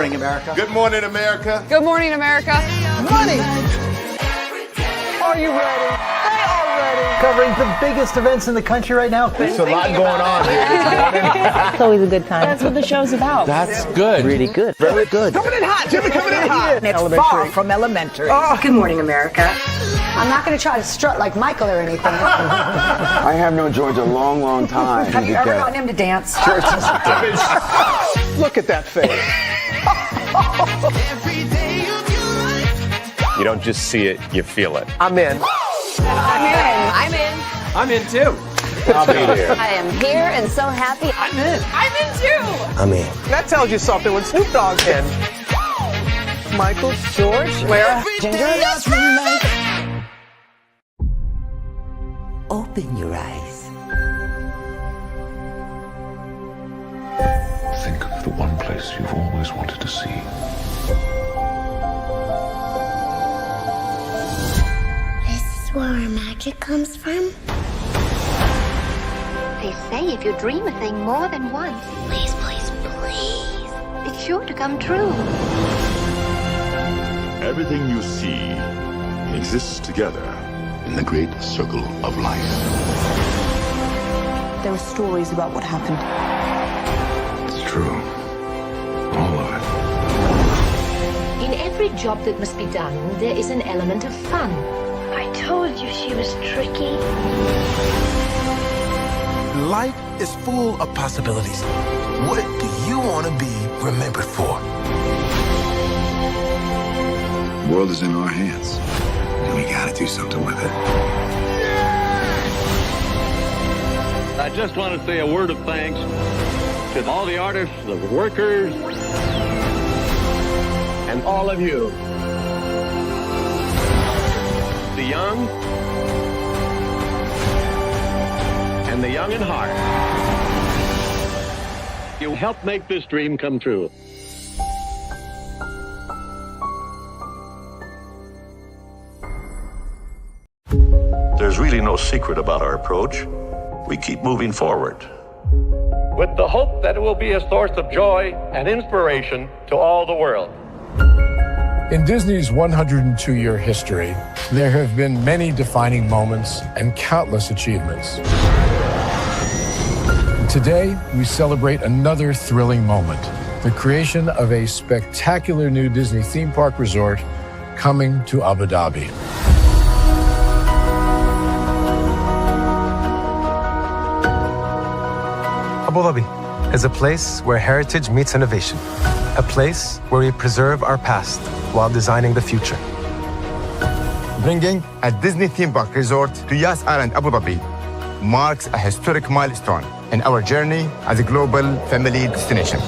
morning, America. Good morning, America. Good morning, America. Money! Are you ready? They are ready. Covering the biggest events in the country right now. There's a lot going on here this morning. It's always a good time. That's what the show's about. That's good. Really good. Very good. Coming in hot, Jimmy, coming in hot. It's far from elementary. Oh, Good morning, America. I'm not going to try to strut like Michael or anything. I have known George a long, long time. Have you ever gotten him to dance? Look at that face. You don't just see it, you feel it. I'm in. I'm in. I'm in too. I'll be here. I am here and so happy. I'm in. I'm in too. I'm in. That tells you something when Snoop Dogg's in. Michael, George, where? Ginger? Open your eyes. Think of the one place you've always wanted to see. This is where our magic comes from? They say if you dream a thing more than once, Please, please, please. it's sure to come true. Everything you see exists together in the great circle of life. There were stories about what happened. It's true. All of it. In every job that must be done, there is an element of fun. I told you she was tricky. Life is full of possibilities. What do you want to be remembered for? The world is in our hands, and we gotta do something with it. I just want to say a word of thanks to all the artists, the workers, and all of you. The young and the young in heart. You helped make this dream come true. There's really no secret about our approach. We keep moving forward. With the hope that it will be a source of joy and inspiration to all the world. In Disney's 102-year history, there have been many defining moments and countless achievements. Today, we celebrate another thrilling moment, the creation of a spectacular new Disney theme park resort coming to Abu Dhabi. Abu Dhabi is a place where heritage meets innovation. A place where we preserve our past while designing the future. Bringing a Disney theme park resort to Yas Island, Abu Dhabi marks a historic milestone in our journey as a global family destination.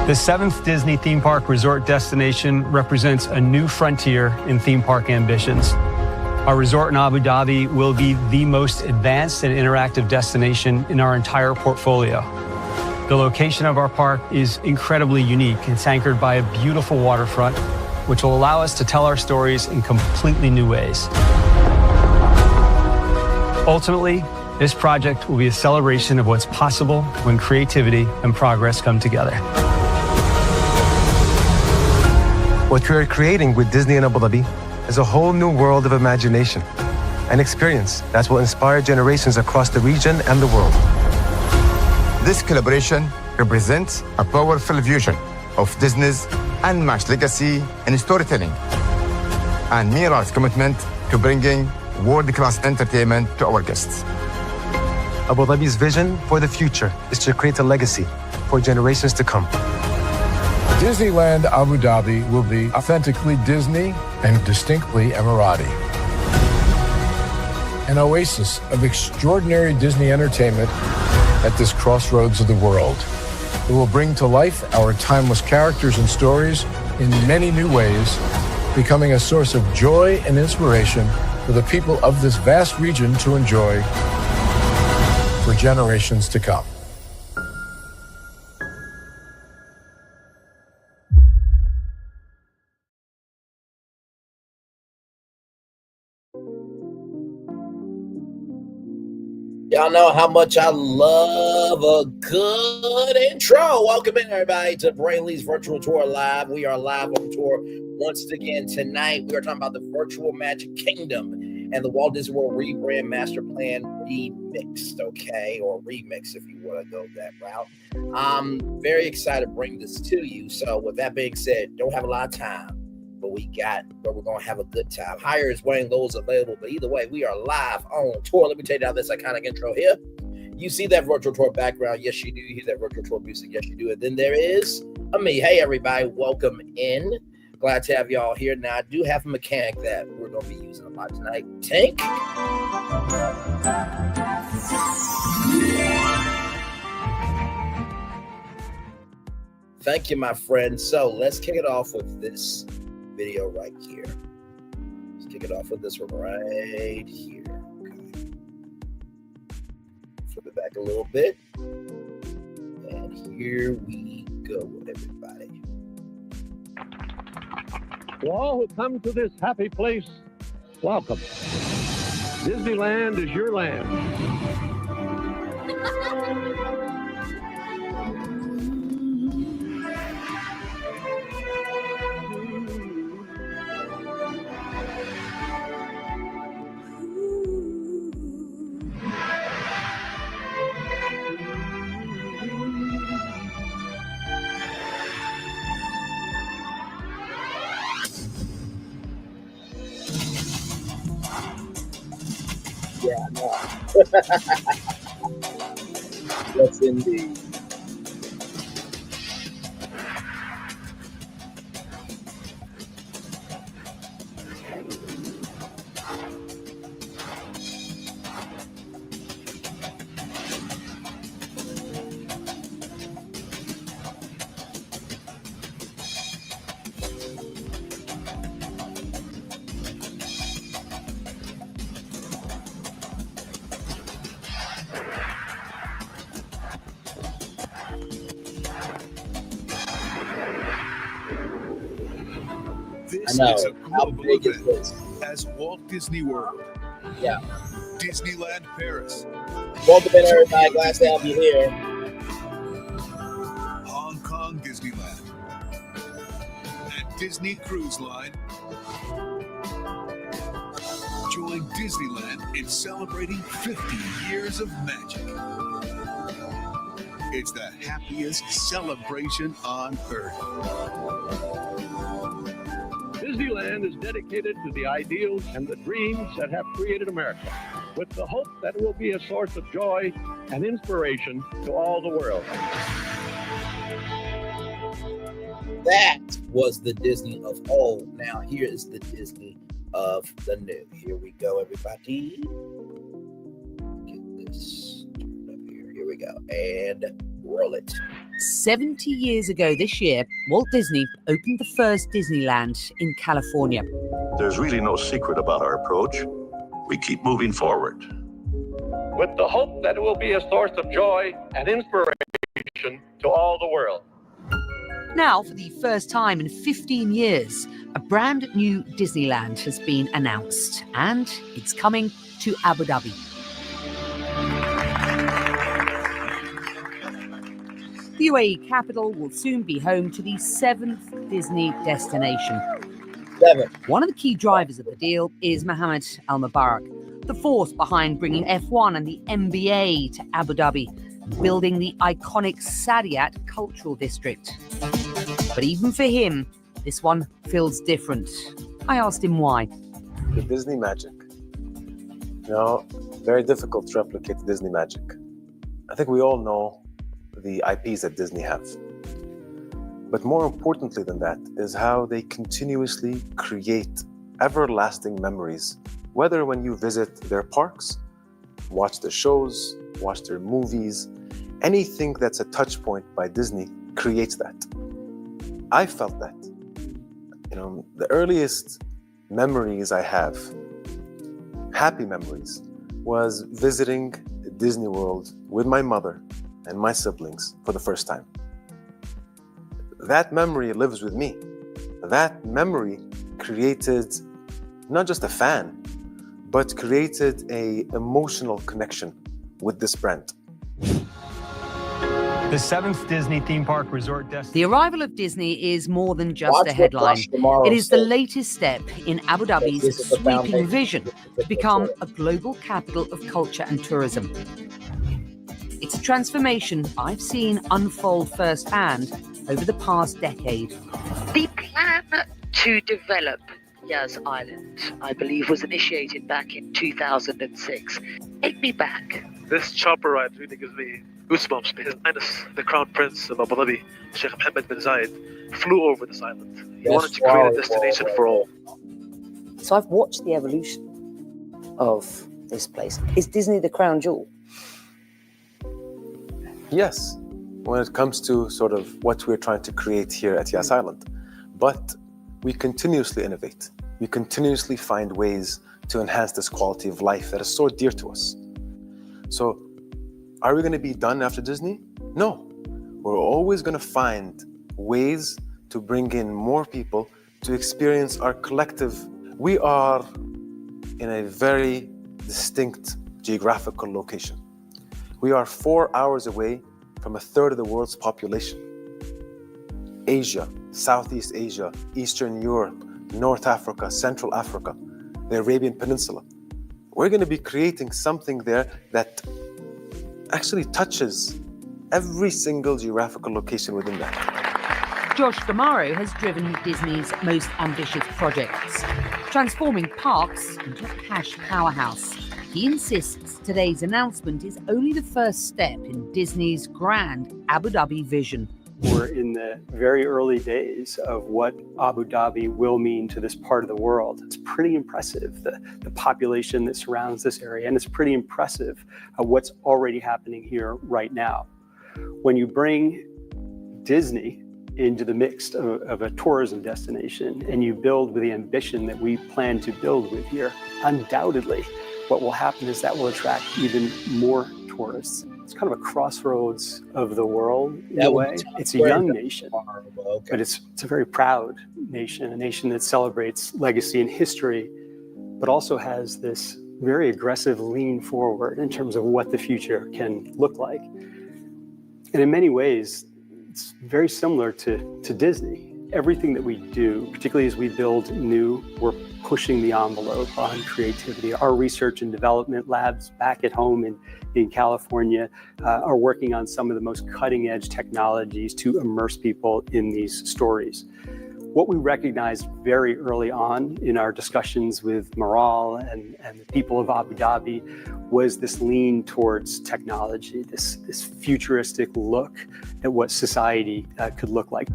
The 7th Disney theme park resort destination represents a new frontier in theme park ambitions. Our resort in Abu Dhabi will be the most advanced and interactive destination in our entire portfolio. The location of our park is incredibly unique. It's anchored by a beautiful waterfront, which will allow us to tell our stories in completely new ways. Ultimately, this project will be a celebration of what's possible when creativity and progress come together. What we are creating with Disney in Abu Dhabi is a whole new world of imagination, an experience that will inspire generations across the region and the world. This collaboration represents a powerful fusion of Disney's unmatched legacy in storytelling and Mira's commitment to bringing world-class entertainment to our guests. Abu Dhabi's vision for the future is to create a legacy for generations to come. Disneyland Abu Dhabi will be authentically Disney and distinctly Emirati. An oasis of extraordinary Disney entertainment at this crossroads of the world. It will bring to life our timeless characters and stories in many new ways, becoming a source of joy and inspiration for the people of this vast region to enjoy for generations to come. Y'all know how much I love a good intro. Welcome in, everybody, to Braylon's Virtual Tour Live. We are live on tour once again tonight. We are talking about the Virtual Magic Kingdom and the Walt Disney World Rebrand Master Plan Remixed, okay? Or Remix, if you want to go that route. I'm very excited to bring this to you. So with that being said, don't have a lot of time, but we're going to have a good time. Higher is Wayne Lowe's available, but either way, we are live on tour. Let me take down this iconic intro here. You see that virtual tour background? Yes, you do. You hear that virtual tour music? Yes, you do. And then there is me. Hey, everybody. Welcome in. Glad to have y'all here. Now, I do have a mechanic that we're going to be using a lot tonight. Tank. Thank you, my friend. So let's kick it off with this video right here. Let's kick it off with this one right here. Okay. Flip it back a little bit. And here we go, everybody. To all who come to this happy place, welcome. Disneyland is your land. Yeah, no. Yes, indeed. This is a global event as Walt Disney World. Yeah. Disneyland Paris. Welcome in, everybody. Glad to have you here. Hong Kong Disneyland. And Disney Cruise Line. Join Disneyland in celebrating 50 years of magic. It's the happiest celebration on earth. Disneyland is dedicated to the ideals and the dreams that have created America, with the hope that it will be a source of joy and inspiration to all the world. That was the Disney of old. Now here is the Disney of the new. Here we go, everybody. Get this turned up here. Here we go. And roll it. 70 years ago this year, Walt Disney opened the first Disneyland in California. There's really no secret about our approach. We keep moving forward. With the hope that it will be a source of joy and inspiration to all the world. Now, for the first time in 15 years, a brand new Disneyland has been announced, and it's coming to Abu Dhabi. The UAE capital will soon be home to the 7th Disney destination. 7. One of the key drivers of the deal is Mohammed Al Mubarak, the force behind bringing F1 and the NBA to Abu Dhabi, building the iconic Saadiyat Cultural District. But even for him, this one feels different. I asked him why. The Disney magic. You know, very difficult to replicate the Disney magic. I think we all know the IPs that Disney have. But more importantly than that is how they continuously create everlasting memories, whether when you visit their parks, watch their shows, watch their movies, anything that's a touch point by Disney creates that. I felt that. You know, the earliest memories I have, happy memories, was visiting Disney World with my mother and my siblings for the first time. That memory lives with me. That memory created not just a fan, but created an emotional connection with this brand. The 7th Disney theme park resort destination. The arrival of Disney is more than just Watch a what headline. Josh Tomorrow It is the said. latest step in Abu Dhabi's This is the sweeping foundation. vision to become a global capital of culture and tourism. It's a transformation I've seen unfold firsthand over the past decade. The plan to develop Yas Island, I believe, was initiated back in 2006. Take me back. This chopper ride really gives me goosebumps. His Highness, the Crown Prince of Abu Dhabi, Sheikh Mohammed bin Zayed, flew over this island. He wanted to create a destination for all. So I've watched the evolution of this place. Is Disney the crown jewel? Yes, when it comes to sort of what we're trying to create here at Yas Island. But we continuously innovate. We continuously find ways to enhance this quality of life that is so dear to us. So, are we going to be done after Disney? No. We're always going to find ways to bring in more people to experience our collective. We are in a very distinct geographical location. We are 4 hours away from a third of the world's population. Asia, Southeast Asia, Eastern Europe, North Africa, Central Africa, the Arabian Peninsula. We're going to be creating something there that actually touches every single geographical location within that. Josh Tomorrow has driven Disney's most ambitious projects, transforming parks into a cash powerhouse. He insists today's announcement is only the first step in Disney's grand Abu Dhabi vision. We're in the very early days of what Abu Dhabi will mean to this part of the world. It's pretty impressive, the population that surrounds this area, and it's pretty impressive what's already happening here right now. When you bring Disney into the mix of a tourism destination and you build with the ambition that we plan to build with here, undoubtedly what will happen is that will attract even more tourists. It's kind of a crossroads of the world in a way. It's a young nation, but it's a very proud nation, a nation that celebrates legacy and history, but also has this very aggressive lean forward in terms of what the future can look like. And in many ways, it's very similar to Disney. Everything that we do, particularly as we build new, we're pushing the envelope on creativity. Our research and development labs back at home in California are working on some of the most cutting edge technologies to immerse people in these stories. What we recognized very early on in our discussions with Maral and the people of Abu Dhabi was this lean towards technology, this futuristic look at what society could look like.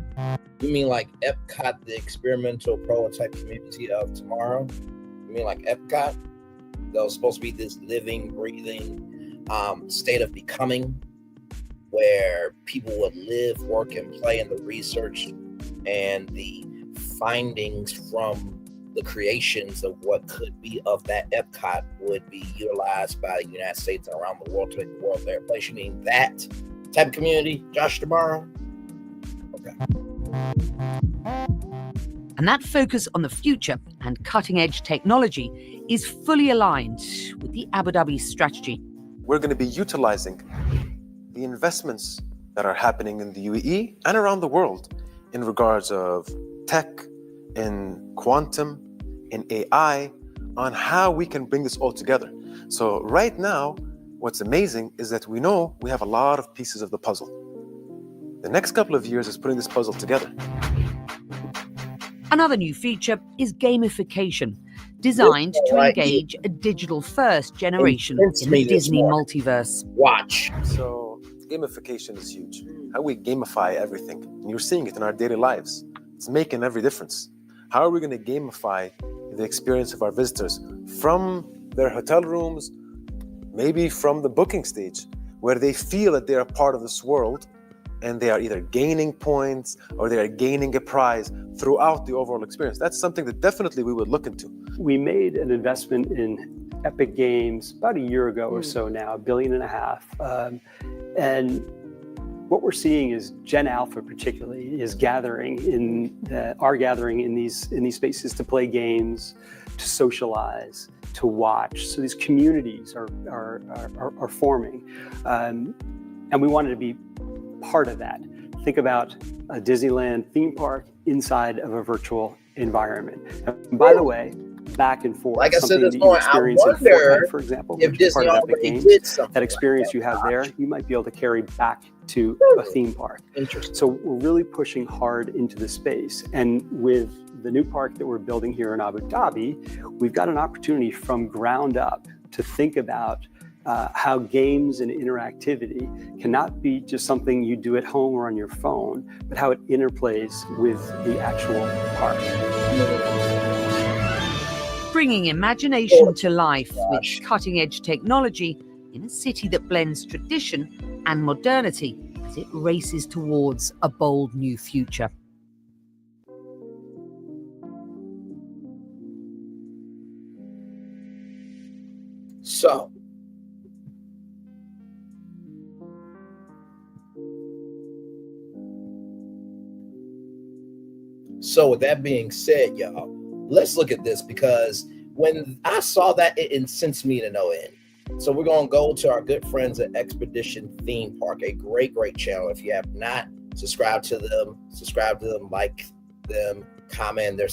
You mean like Epcot, the experimental prototype community of tomorrow? You mean like Epcot? That was supposed to be this living, breathing state of becoming where people would live, work, and play, and the research and the findings from the creations of what could be of that Epcot would be utilized by the United States and around the world to make the world their place. You mean that type of community, Josh Tomorrow? Okay. And that focus on the future and cutting-edge technology is fully aligned with the Abu Dhabi strategy. We're going to be utilizing the investments that are happening in the UAE and around the world in regards of tech, in quantum, in AI, on how we can bring this all together. So right now, what's amazing is that we know we have a lot of pieces of the puzzle. The next couple of years is putting this puzzle together. Another new feature is gamification, designed to engage a digital-first generation in the Disney multiverse. Watch. So gamification is huge. How we gamify everything. And you're seeing it in our daily lives. It's making every difference. How are we going to gamify the experience of our visitors from their hotel rooms, maybe from the booking stage, where they feel that they are part of this world and they are either gaining points or they are gaining a prize throughout the overall experience? That's something that definitely we would look into. We made an investment in Epic Games about a year ago or so now, $1.5 billion. And what we're seeing is Gen Alpha particularly is gathering in these spaces to play games, to socialize, to watch. So these communities are forming, and we wanted to be part of that. Think about a Disneyland theme park inside of a virtual environment. And by the way, back and forth. Like I said, something that you experience in Fortnite, for example, if which is part Disney of Epic already Games, did something that experience like you have there, you might be able to carry back to a theme park. Interesting. So we're really pushing hard into the space. And with the new park that we're building here in Abu Dhabi, we've got an opportunity from ground up to think about how games and interactivity cannot be just something you do at home or on your phone, but how it interplays with the actual park. Bringing imagination to life with cutting-edge technology in a city that blends tradition and modernity as it races towards a bold new future. So with that being said, y'all, let's look at this, because when I saw that, it incensed me to no end. So we're going to go to our good friends at Expedition Theme Park, a great channel. If you have not subscribed to them, like them, comment in their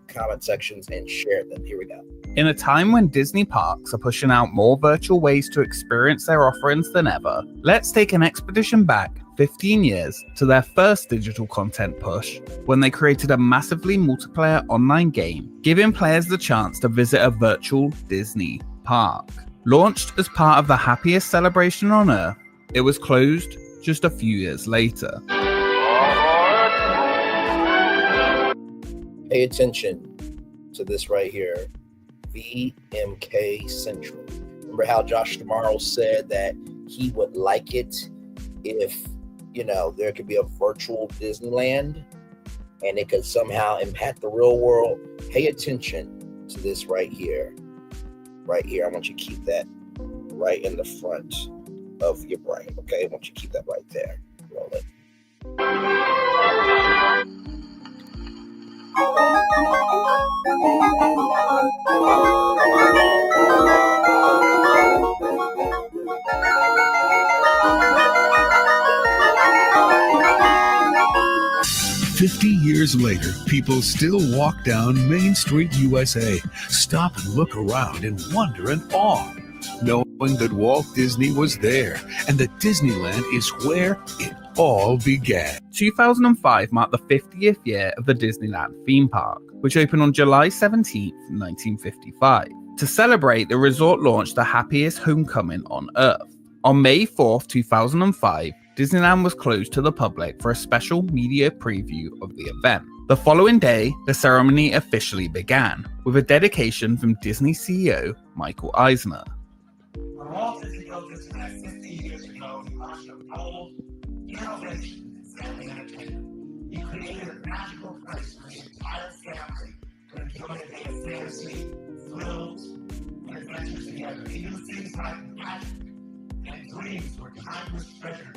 comment sections, and share them. Here we go. In a time when Disney parks are pushing out more virtual ways to experience their offerings than ever, let's take an expedition back 15 years to their first digital content push, when they created a massively multiplayer online game, giving players the chance to visit a virtual Disney park. Launched as part of the happiest celebration on Earth, it was closed just a few years later. Pay attention to this right here. VMK Central. Remember how Josh Tomorrow said that he would like it if, there could be a virtual Disneyland and it could somehow impact the real world? Pay attention to this right here. Right here. I want you to keep that right in the front of your brain. Okay? I want you to keep that right there. Roll it. 50 years later, people still walk down Main Street, USA, stop and look around in wonder and awe, knowing that Walt Disney was there and that Disneyland is where it all began. 2005 marked the 50th year of the Disneyland theme park, which opened on July 17, 1955. To celebrate, the resort launched the happiest homecoming on Earth. On May 4, 2005, Disneyland was closed to the public for a special media preview of the event. The following day, the ceremony officially began, with a dedication from Disney CEO Michael Eisner. When Walt Disney built Disneyland 50 years ago, he launched a bold innovation in family entertainment. He created a magical place for the entire family to enjoy a day of fantasy, thrills, and adventures together. He knew things like magic and dreams were timeless treasures.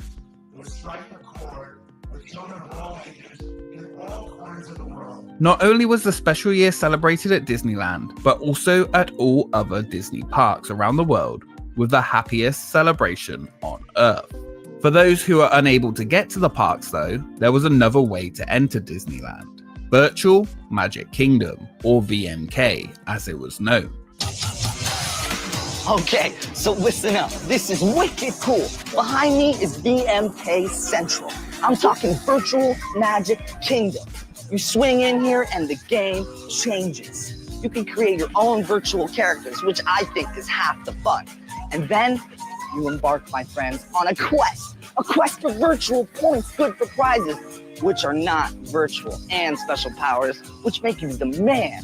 It would strike a chord with children of all ages in all corners of the world. Not only was the special year celebrated at Disneyland, but also at all other Disney parks around the world, with the happiest celebration on Earth. For those who are unable to get to the parks though, there was another way to enter Disneyland. Virtual Magic Kingdom, or VMK as it was known. Okay, so listen up. This is wicked cool. Behind me is VMK Central. I'm talking Virtual Magic Kingdom. You swing in here and the game changes. You can create your own virtual characters, which I think is half the fun. And then you embark, my friends, on a quest for virtual points, good for prizes, which are not virtual, and special powers, which make you the man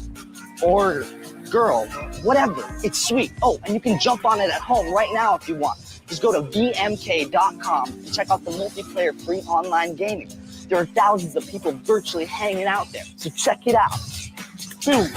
or girl, whatever. It's sweet. Oh, and you can jump on it at home right now if you want. Just go to vmk.com to check out the multiplayer free online gaming. There are thousands of people virtually hanging out there, so check it out. Boom.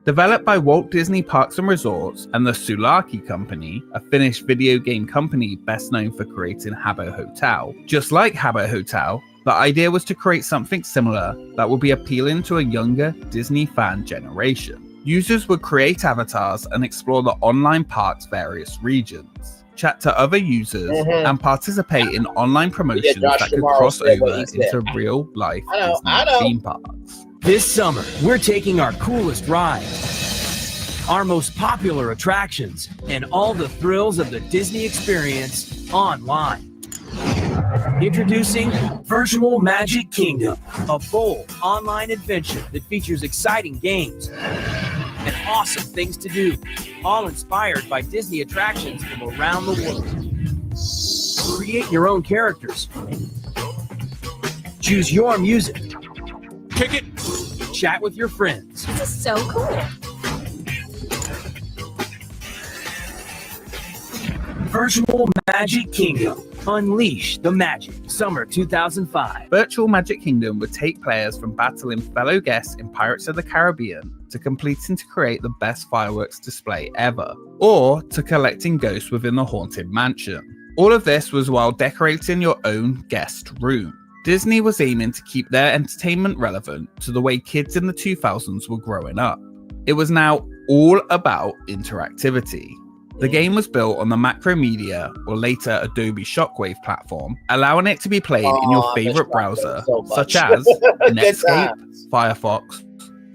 Developed by Walt Disney Parks and Resorts and the Sulaki Company, a Finnish video game company best known for creating Habbo Hotel. Just like Habbo Hotel, the idea was to create something similar that would be appealing to a younger Disney fan generation. Users would create avatars and explore the online park's various regions, chat to other users, and participate in online promotions that could cross over into real-life Disney theme parks. This summer, we're taking our coolest rides, our most popular attractions, and all the thrills of the Disney experience online. Introducing Virtual Magic Kingdom, a bold online adventure that features exciting games and awesome things to do, all inspired by Disney attractions from around the world. Create your own characters. Choose your music. Kick it. Chat with your friends. This is so cool. Virtual Magic Kingdom. Unleash the magic. Summer 2005. Virtual Magic Kingdom would take players from battling fellow guests in Pirates of the Caribbean to completing to create the best fireworks display ever, or to collecting ghosts within the Haunted Mansion. All of this was while decorating your own guest room. Disney was aiming to keep their entertainment relevant to the way kids in the 2000s were growing up. It was now all about interactivity. The game was built on the Macromedia, or later Adobe Shockwave platform, allowing it to be played in your favorite browser, such as Netscape, Firefox,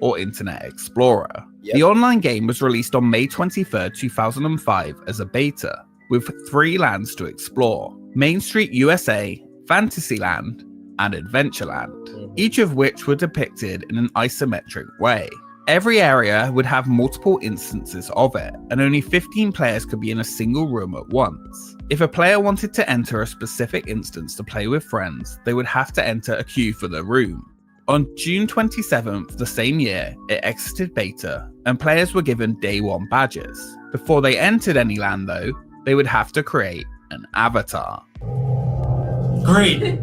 or Internet Explorer. The online game was released on May 23, 2005 as a beta, with 3 lands to explore: Main Street USA, Fantasyland, and Adventureland, each of which were depicted in an isometric way. Every area would have multiple instances of it, and only 15 players could be in a single room at once. If a player wanted to enter a specific instance to play with friends, they would have to enter a queue for the room. On June 27th the same year, it exited beta, and players were given Day 1 badges. Before they entered any land though, they would have to create an avatar. Great.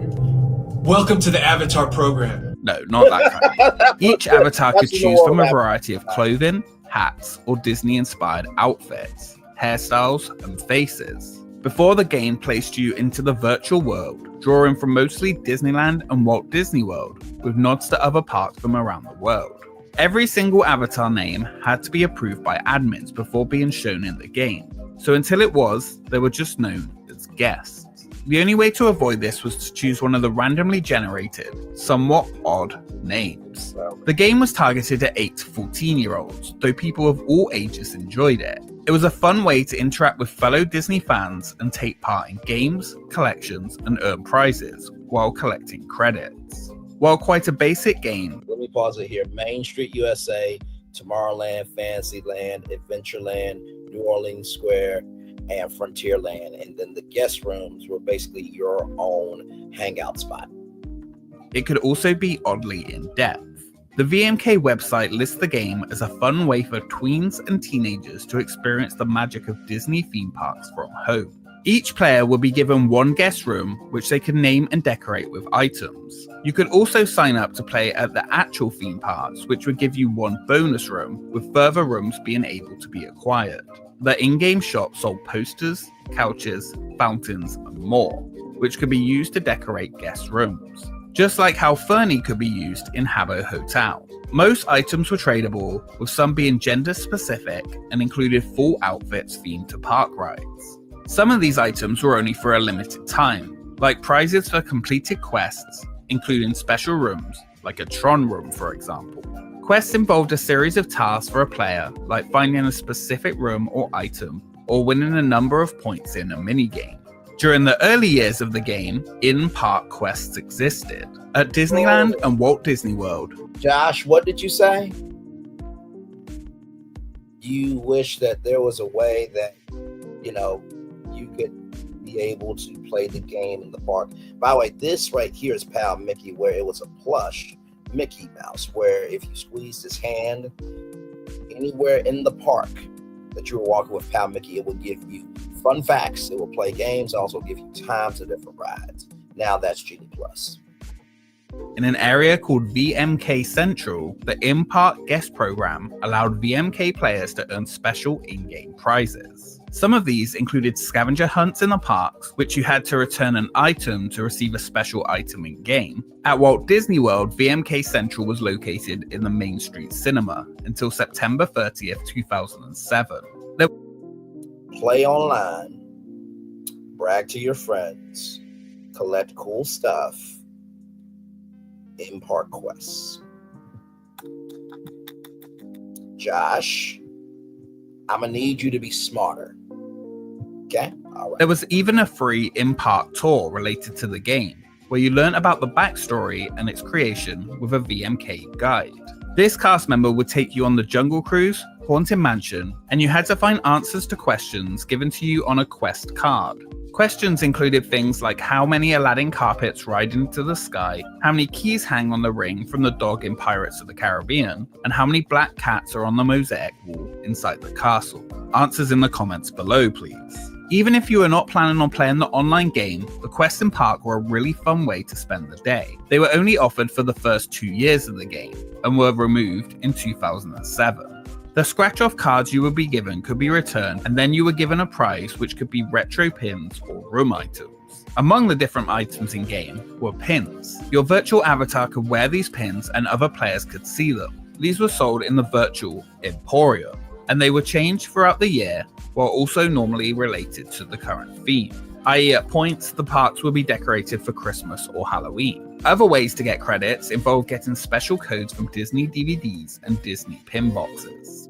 Welcome to the Avatar program. No, not that kind. Each avatar could choose from a variety of clothing, hats, or Disney-inspired outfits, hairstyles, and faces. Before the game placed you into the virtual world, drawing from mostly Disneyland and Walt Disney World, with nods to other parks from around the world. Every single avatar name had to be approved by admins before being shown in the game, so until it was, they were just known as guests. The only way to avoid this was to choose one of the randomly generated, somewhat odd names. The game was targeted at 8 to 14-year-olds, though people of all ages enjoyed it. It was a fun way to interact with fellow Disney fans and take part in games, collections, and earn prizes while collecting credits. While quite a basic game, Let me pause it here. Main Street USA, Tomorrowland, Fantasyland, Adventureland, New Orleans Square, and Frontierland, and then the guest rooms were basically your own hangout spot. It could also be oddly in-depth. The VMK website lists the game as a fun way for tweens and teenagers to experience the magic of Disney theme parks from home. Each player will be given 1 guest room, which they can name and decorate with items. You could also sign up to play at the actual theme parks, which would give you 1 bonus room, with further rooms being able to be acquired. The in-game shop sold posters, couches, fountains, and more, which could be used to decorate guest rooms, just like how Fernie could be used in Habbo Hotel. Most items were tradable, with some being gender-specific and included full outfits themed to park rides. Some of these items were only for a limited time, like prizes for completed quests, including special rooms, like a Tron room for example. Quests involved a series of tasks for a player, like finding a specific room or item, or winning a number of points in a minigame. During the early years of the game, in-park quests existed. At Disneyland and Walt Disney World. Josh, what did you say? You wish that there was a way that, you could be able to play the game in the park. By the way, this right here is Pal Mickey, where it was a plush Mickey Mouse, where if you squeezed his hand anywhere in the park that you were walking with Pal Mickey, it would give you fun facts. It will play games, also give you time to different rides. Now that's Genie Plus. In an area called VMK Central, the in-park guest program allowed VMK players to earn special in-game prizes. Some of these included scavenger hunts in the parks, which you had to return an item to receive a special item in-game. At Walt Disney World, VMK Central was located in the Main Street Cinema until September 30th, 2007. Play online, brag to your friends, collect cool stuff, in-park quests. Josh, I'm gonna need you to be smarter. Okay? All right. There was even a free in-park tour related to the game, where you learn about the backstory and its creation with a VMK guide. This cast member would take you on the Jungle Cruise, Haunted Mansion, and you had to find answers to questions given to you on a quest card. Questions included things like how many Aladdin carpets ride into the sky, how many keys hang on the ring from the dog in Pirates of the Caribbean, and how many black cats are on the mosaic wall inside the castle. Answers in the comments below, please. Even if you were not planning on playing the online game, the quests in park were a really fun way to spend the day. They were only offered for the first 2 years of the game, and were removed in 2007. The scratch-off cards you would be given could be returned, and then you were given a prize which could be retro pins or room items. Among the different items in-game were pins. Your virtual avatar could wear these pins and other players could see them. These were sold in the virtual Emporium, and they were changed throughout the year while also normally related to the current theme. i.e. at points, the parks will be decorated for Christmas or Halloween. Other ways to get credits involve getting special codes from Disney DVDs and Disney pin boxes.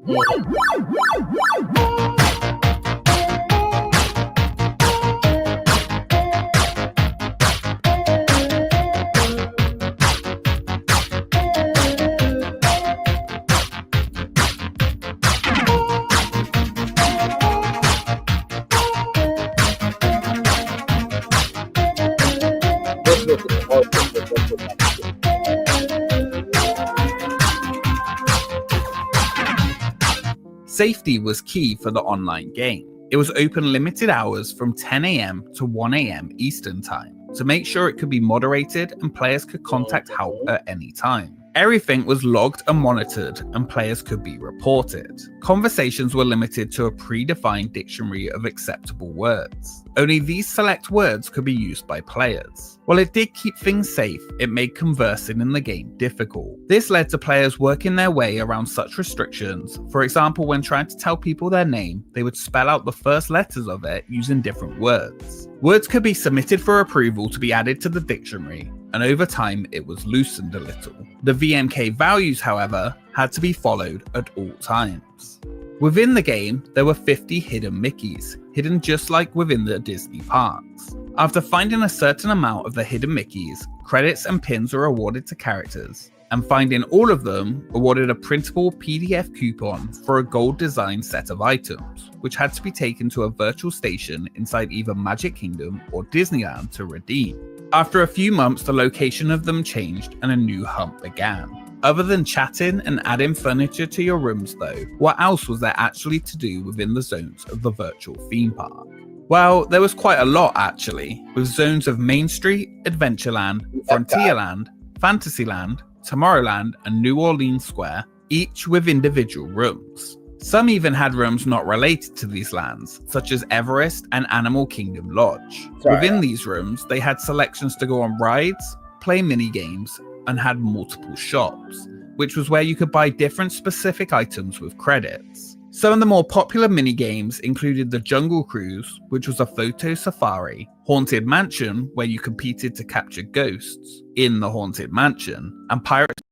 Safety was key for the online game. It was open limited hours from 10 AM to 1 AM Eastern Time to make sure it could be moderated and players could contact help at any time. Everything was logged and monitored, and players could be reported. Conversations were limited to a predefined dictionary of acceptable words. Only these select words could be used by players. While it did keep things safe, it made conversing in the game difficult. This led to players working their way around such restrictions. For example, when trying to tell people their name, they would spell out the first letters of it using different words. Words could be submitted for approval to be added to the dictionary, and over time it was loosened a little. The VMK values, however, had to be followed at all times. Within the game, there were 50 hidden Mickeys, hidden just like within the Disney parks. After finding a certain amount of the hidden Mickeys, credits and pins were awarded to characters, and finding all of them awarded a printable PDF coupon for a gold designed set of items, which had to be taken to a virtual station inside either Magic Kingdom or Disneyland to redeem. After a few months, the location of them changed and a new hunt began. Other than chatting and adding furniture to your rooms though, what else was there actually to do within the zones of the virtual theme park? Well, there was quite a lot actually, with zones of Main Street, Adventureland, Frontierland, Fantasyland, Tomorrowland and New Orleans Square, each with individual rooms. Some even had rooms not related to these lands, such as Everest and Animal Kingdom Lodge. Within these rooms, they had selections to go on rides, play mini games, and had multiple shops, which was where you could buy different specific items with credits. Some of the more popular mini games included the Jungle Cruise, which was a photo safari, Haunted Mansion, where you competed to capture ghosts in the Haunted Mansion, and Pirates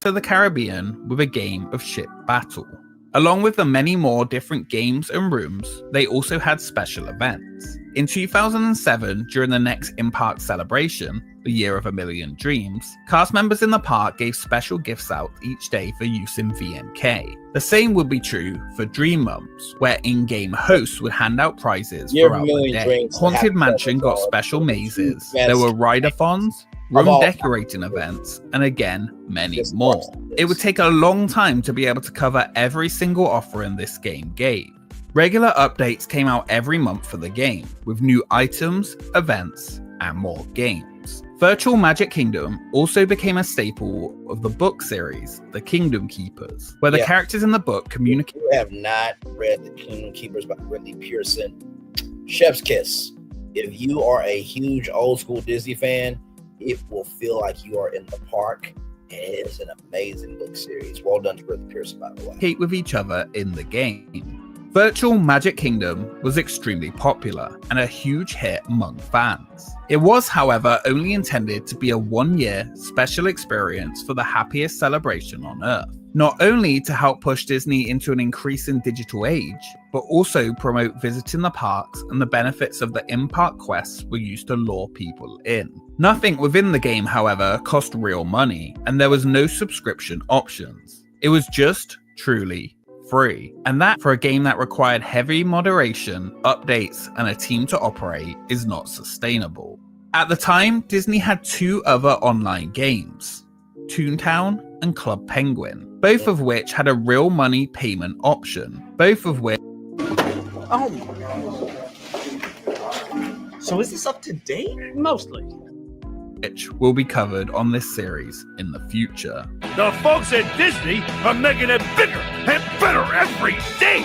of the Caribbean with a game of ship battle. Along with the many more different games and rooms, they also had special events. In 2007, during the next in-park celebration, the Year of a Million Dreams, cast members in the park gave special gifts out each day for use in VMK. The same would be true for Dream Mums, where in-game hosts would hand out prizes throughout the day. Haunted Mansion got special mazes. There were ride-a-thons, room decorating events, and again, many more. It would take a long time to be able to cover every single offering this game gave. Regular updates came out every month for the game, with new items, events, and more games. Virtual Magic Kingdom also became a staple of the book series, The Kingdom Keepers, where the characters in the book communicate. If you have not read The Kingdom Keepers by Ridley Pearson, chef's kiss. If you are a huge old school Disney fan, it will feel like you are in the park. It is an amazing book series. Well done to Ridley Pearson, by the way. With each other in the game. Virtual Magic Kingdom was extremely popular and a huge hit among fans. It was, however, only intended to be a one-year special experience for the happiest celebration on Earth, not only to help push Disney into an increasing digital age, but also promote visiting the parks and the benefits of the in-park quests were used to lure people in. Nothing within the game, however, cost real money, and there was no subscription options. It was just truly free, and that for a game that required heavy moderation, updates, and a team to operate is not sustainable. At the time, Disney had two other online games, Toontown and Club Penguin, both of which had a real money payment option, both of which... Oh my. So is this up to date? Mostly. Which will be covered on this series in the future. The folks at Disney are making it bigger and better every day.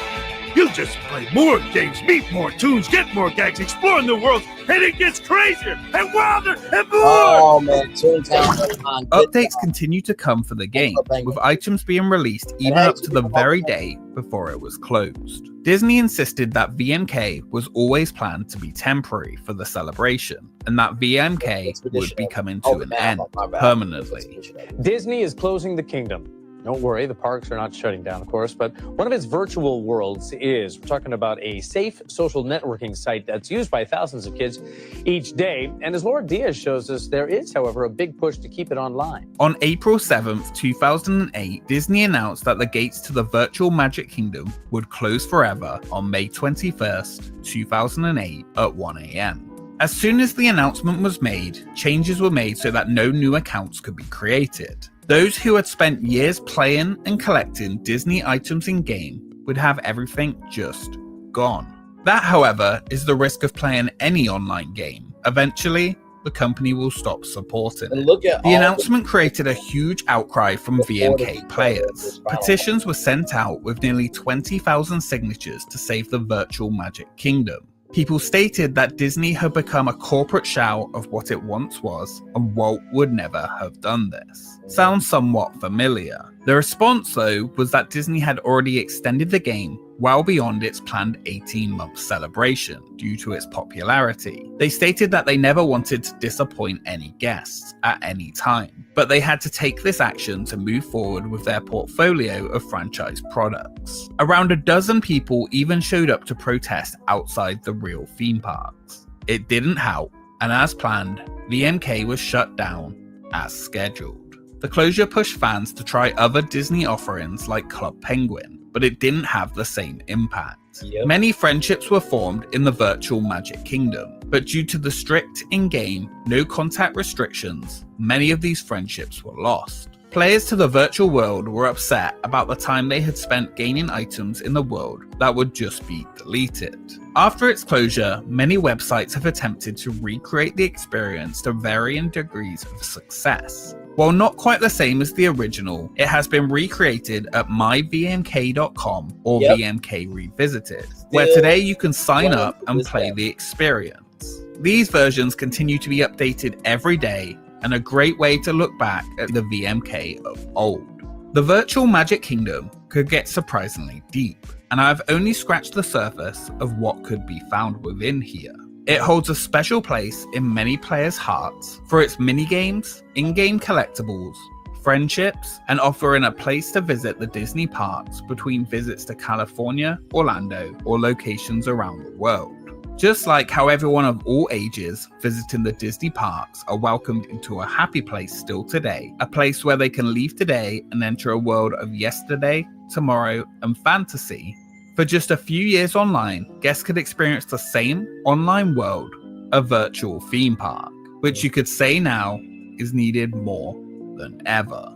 You just play more games, meet more tunes, get more gags, explore new worlds, and it gets crazier and wilder and more! Oh man, Toontown. Updates continue to come for the game, with items being released even up to the very day before it was closed. Disney insisted that VMK was always planned to be temporary for the celebration, and that VMK would be coming to an end permanently. Disney is closing the kingdom. Don't worry, the parks are not shutting down, of course, but one of its virtual worlds is. We're talking about a safe social networking site that's used by thousands of kids each day. And as Laura Diaz shows us, there is, however, a big push to keep it online. On April 7th, 2008, Disney announced that the gates to the virtual Magic Kingdom would close forever on May 21st, 2008 at 1 a.m. As soon as the announcement was made, changes were made so that no new accounts could be created. Those who had spent years playing and collecting Disney items in-game would have everything just gone. That, however, is the risk of playing any online game. Eventually, the company will stop supporting it. The announcement created a huge outcry from VMK players. Petitions were sent out with nearly 20,000 signatures to save the virtual Magic Kingdom. People stated that Disney had become a corporate shell of what it once was, and Walt would never have done this. Sounds somewhat familiar. The response, though, was that Disney had already extended the game well beyond its planned 18-month celebration due to its popularity. They stated that they never wanted to disappoint any guests at any time, but they had to take this action to move forward with their portfolio of franchise products. Around a dozen people even showed up to protest outside the real theme parks. It didn't help, and as planned, VMK was shut down as scheduled. The closure pushed fans to try other Disney offerings like Club Penguin, but it didn't have the same impact. Many friendships were formed in the virtual Magic Kingdom, but due to the strict in-game, no contact restrictions, many of these friendships were lost. Players to the virtual world were upset about the time they had spent gaining items in the world that would just be deleted. After its closure, many websites have attempted to recreate the experience to varying degrees of success. While not quite the same as the original, it has been recreated at myvmk.com or VMK Revisited, where today you can sign up and play the experience. These versions continue to be updated every day, and a great way to look back at the VMK of old. The virtual Magic Kingdom could get surprisingly deep, and I've only scratched the surface of what could be found within here. It holds a special place in many players' hearts for its minigames, in-game collectibles, friendships, and offering a place to visit the Disney parks between visits to California, Orlando, or locations around the world. Just like how everyone of all ages visiting the Disney parks are welcomed into a happy place still today, a place where they can leave today and enter a world of yesterday, tomorrow, and fantasy. For just a few years online, guests could experience the same online world, a virtual theme park, which you could say now is needed more than ever.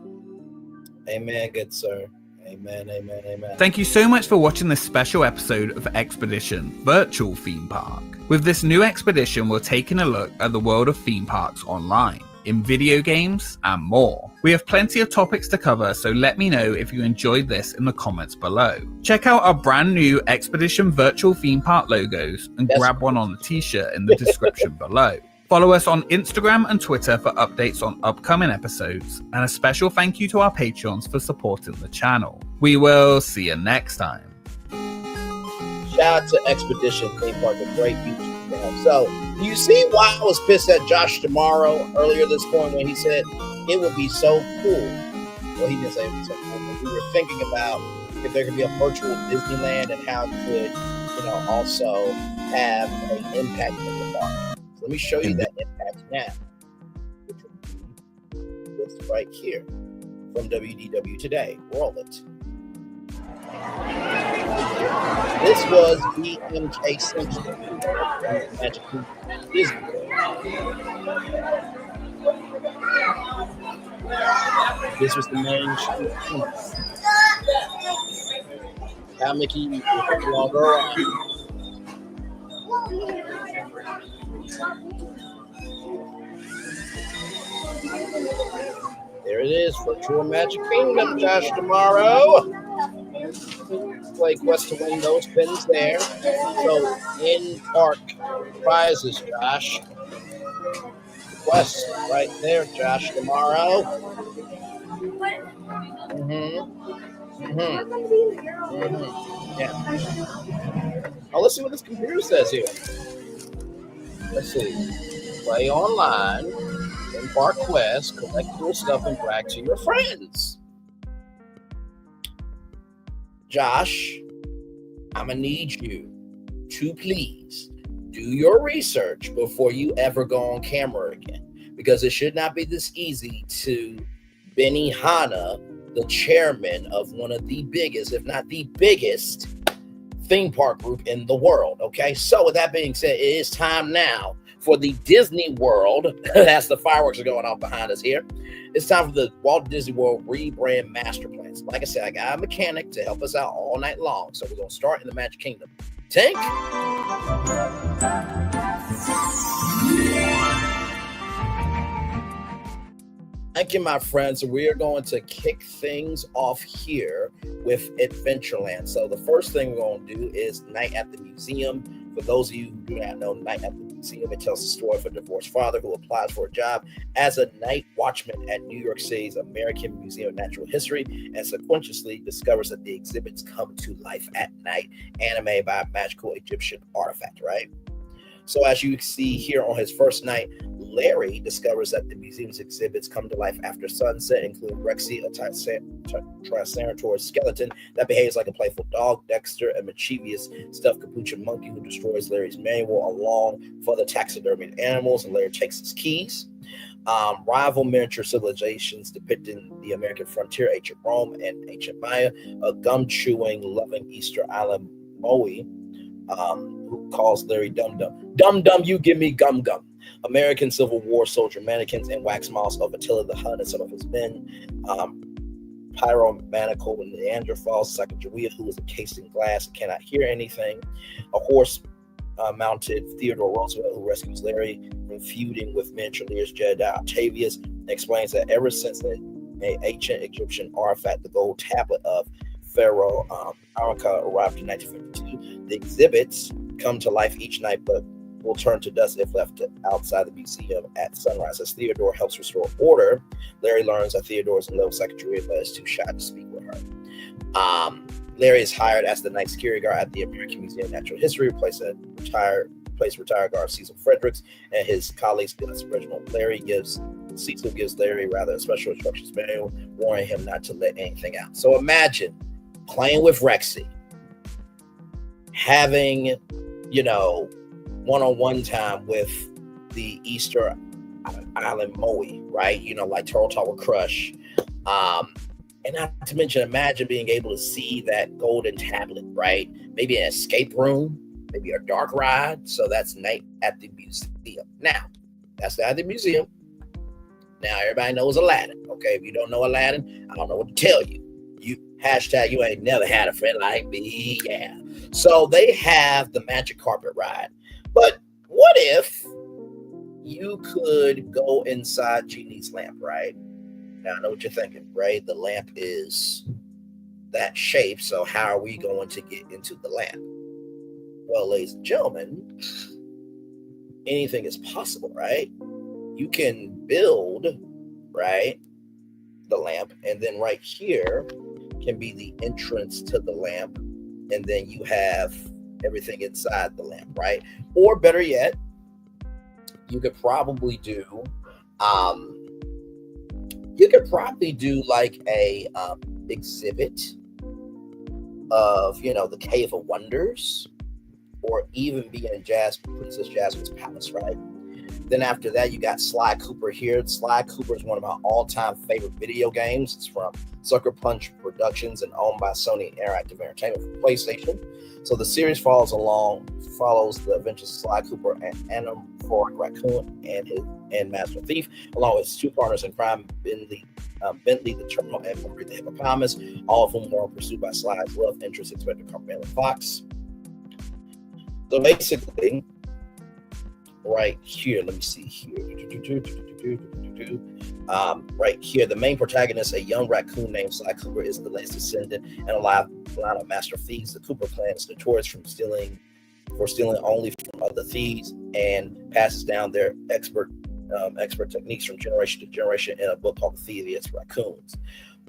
Amen, good sir. Amen, amen, amen. Thank you so much for watching this special episode of Expedition Virtual Theme Park. With this new expedition, we're taking a look at the world of theme parks online, in video games, and more. We have plenty of topics to cover, so let me know if you enjoyed this in the comments below. Check out our brand new Expedition Virtual Theme Park logos and grab one on the t-shirt in the description below. Follow us on Instagram and Twitter for updates on upcoming episodes, and a special thank you to our Patreons for supporting the channel. We will see you next time. Shout out to Expedition Theme Park, a great YouTube channel. So, do you see why I was pissed at Josh Tomorrow earlier this point when he said it would be so cool? Well, he didn't say it would be so cool, but we were thinking about if there could be a virtual Disneyland and how it could, also have an impact in the park. Let me show you that impact now. It's right here from WDW Today. Roll it. This was BMK Central. Magic Disney. This was the main street. How Mickey was no longer around. There it is, Virtual Magic Kingdom, Josh Tomorrow. Play quest to win those pins there. So, in-park prizes, Josh. Quest right there, Josh Tomorrow. Yeah. Oh, let's see what this computer says here. Let's see. Play online, in-park quest, collect cool stuff, and brag to your friends. Josh, I'm going to need you to please do your research before you ever go on camera again, because it should not be this easy to Benny Hanna, the chairman of one of the biggest, if not the biggest, theme park group in the world. Okay, so with that being said, it is time now for the Disney World, as the fireworks are going off behind us here. It's time for the Walt Disney World Rebrand Master Plans. Like I said, I got a mechanic to help us out all night long. So we're going to start in the Magic Kingdom. Tink? Thank you, my friends. We are going to kick things off here with Adventureland. So the first thing we're going to do is Night at the Museum. For those of you who do not know Night at the Museum, it tells the story of a divorced father who applies for a job as a night watchman at New York City's American Museum of Natural History and subconsciously discovers that the exhibits come to life at night, animated by a magical Egyptian artifact, right? So as you see here on his first night, Larry discovers that the museum's exhibits come to life after sunset, including Rexy, a Triceratops skeleton that behaves like a playful dog, Dexter, a mischievous stuffed capuchin monkey who destroys Larry's manual along for the taxidermied animals, and Larry takes his keys. Rival miniature civilizations depicting the American frontier, ancient Rome and ancient Maya, a gum-chewing, loving Easter Island Moe, who calls Larry Dum Dum. Dum Dum, you give me gum gum. American Civil War soldier mannequins and wax models of Attila the Hun and some of his men. Pyromaniacal Neanderthal Sacagawea, who is encased in glass and cannot hear anything. A horse mounted Theodore Roosevelt, who rescues Larry from feuding with miniature leaders Jedediah Octavius, explains that ever since the ancient Egyptian artifact, the gold tablet of Pharaoh Arakha, arrived in 1952, the exhibits come to life each night, but will turn to dust if left outside the museum at sunrise. As Theodore helps restore order, Larry learns that Theodore is in love with Sacagawea, but is too shy to speak with her. Larry is hired as the night security guard at the American Museum of Natural History, retired guard Cecil Fredericks and his colleagues Dennis Reginald. Cecil gives Larry a special instructions manual, warning him not to let anything out. So imagine playing with Rexy, having, one-on-one time with the Easter Island Moe, right? Like Turtle Talk with Crush. And not to mention, imagine being able to see that golden tablet, right? Maybe an escape room, maybe a dark ride. So that's Night at the Museum. Now, that's Night at the Museum. Now, everybody knows Aladdin, okay? If you don't know Aladdin, I don't know what to tell you. You Hashtag you ain't never had a friend like me. Yeah. So they have the magic carpet ride. But what if you could go inside Genie's lamp, right? Now I know what you're thinking, right? The lamp is that shape. So how are we going to get into the lamp? Well, ladies and gentlemen, anything is possible, right? You can build, right, the lamp, and then right here can be the entrance to the lamp, and then you have everything inside the lamp, right? Or better yet, you could probably do like a exhibit of, you know, the Cave of Wonders, or even be in Princess Jasmine's palace, right? Then after that, you got Sly Cooper here. Sly Cooper is one of my all-time favorite video games. It's from Sucker Punch Productions and owned by Sony Interactive Entertainment for PlayStation. So the series follows the adventures of Sly Cooper, an anamorphic raccoon and Master Thief, along with his two partners in crime, Bentley the Terminal and Murray the Hippopotamus, all of whom are pursued by Sly's love interest, Inspector Carmela Fox. So basically, right here, let me see here. Right here, the main protagonist, a young raccoon named Sly Cooper, is the latest descendant and a line of master thieves. The Cooper clan is notorious for stealing only from other thieves, and passes down their expert techniques from generation to generation in a book called The Thievius Raccoons.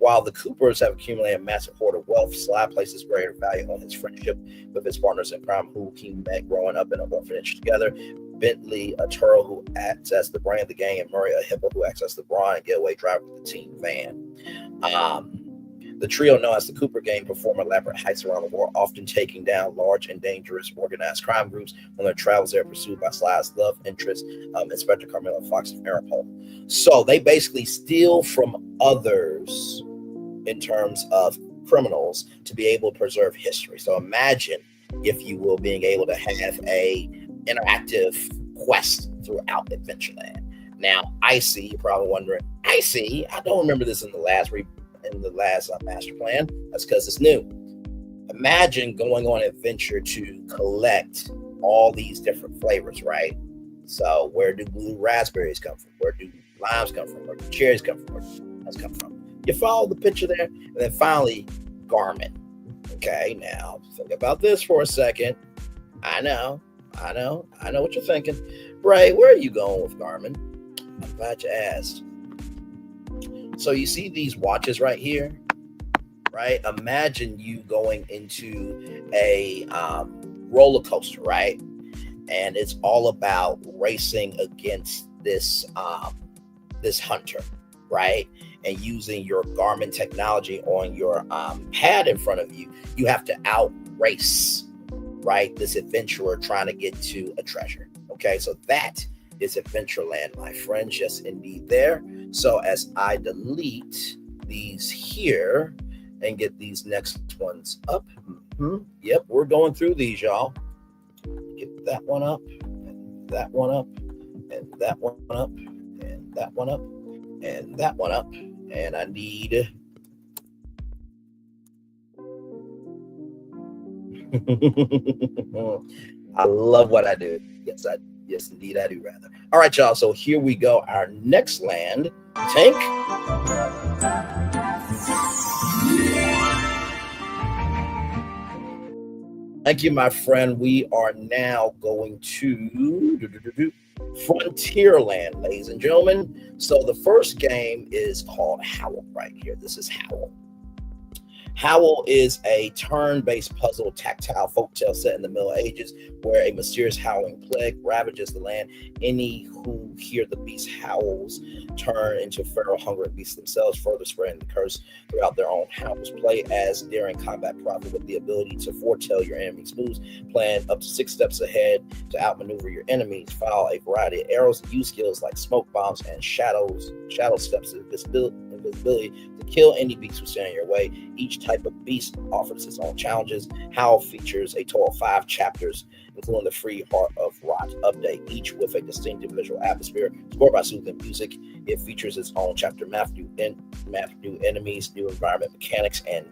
While the Coopers have accumulated a massive hoard of wealth, Sly places greater value on his friendship with his partners in crime, who he met growing up in an orphanage together. Bentley, a turtle who acts as the brain of the gang, and Murray, a hippo who acts as the brawn and getaway driver of the team van. The trio, known as the Cooper Gang, perform elaborate heists around the world, often taking down large and dangerous organized crime groups. On their travels, they are pursued by Sly's love interest, Inspector Carmela Fox of Interpol. So they basically steal from others in terms of criminals to be able to preserve history. So imagine, if you will, being able to have a interactive quest throughout Adventureland. Now, Icy, you're probably wondering, Icy, I don't remember this in the last master plan. That's because it's new. Imagine going on an adventure to collect all these different flavors, right? So where do blue raspberries come from? Where do limes come from? Where do cherries come from? Where do lemons come from? You follow the picture there? And then finally, Garmin. Okay, now think about this for a second. I know what you're thinking. Bray, where are you going with Garmin? I'm glad you asked. So you see these watches right here, right? Imagine you going into a roller coaster, right? And it's all about racing against this hunter, right? And using your Garmin technology on your pad in front of you, you have to outrace, right, this adventurer trying to get to a treasure. Okay, so that is Adventureland, my friends. Yes, indeed there. So as I delete these here and get these next ones up. Yep, we're going through these, y'all. Get that one up, and that one up, and that one up, and that one up, and that one up. And I need I love what I do. Yes, indeed, I do rather. All right, y'all. So here we go. Our next land, Tank. Thank you, my friend. We are now going to Frontierland, ladies and gentlemen. So the first game is called Howl right here. This is Howl. Howl is a turn-based puzzle tactile folktale set in the Middle Ages where a mysterious howling plague ravages the land. Any who hear the beast howls turn into feral, hungry beasts themselves, further spreading the curse throughout their own howls. Play as daring combat prophet with the ability to foretell your enemy's moves, plan up to 6 steps ahead to outmaneuver your enemies, file a variety of arrows, and use skills like smoke bombs and shadow steps, invisibility to kill any beast who stand in your way. Each type of beast offers its own challenges. Howl features a total of 5 chapters, including the free Heart of Rot update, each with a distinctive visual atmosphere scored by soothing music. It features its own chapter map, new enemies, new environment mechanics, and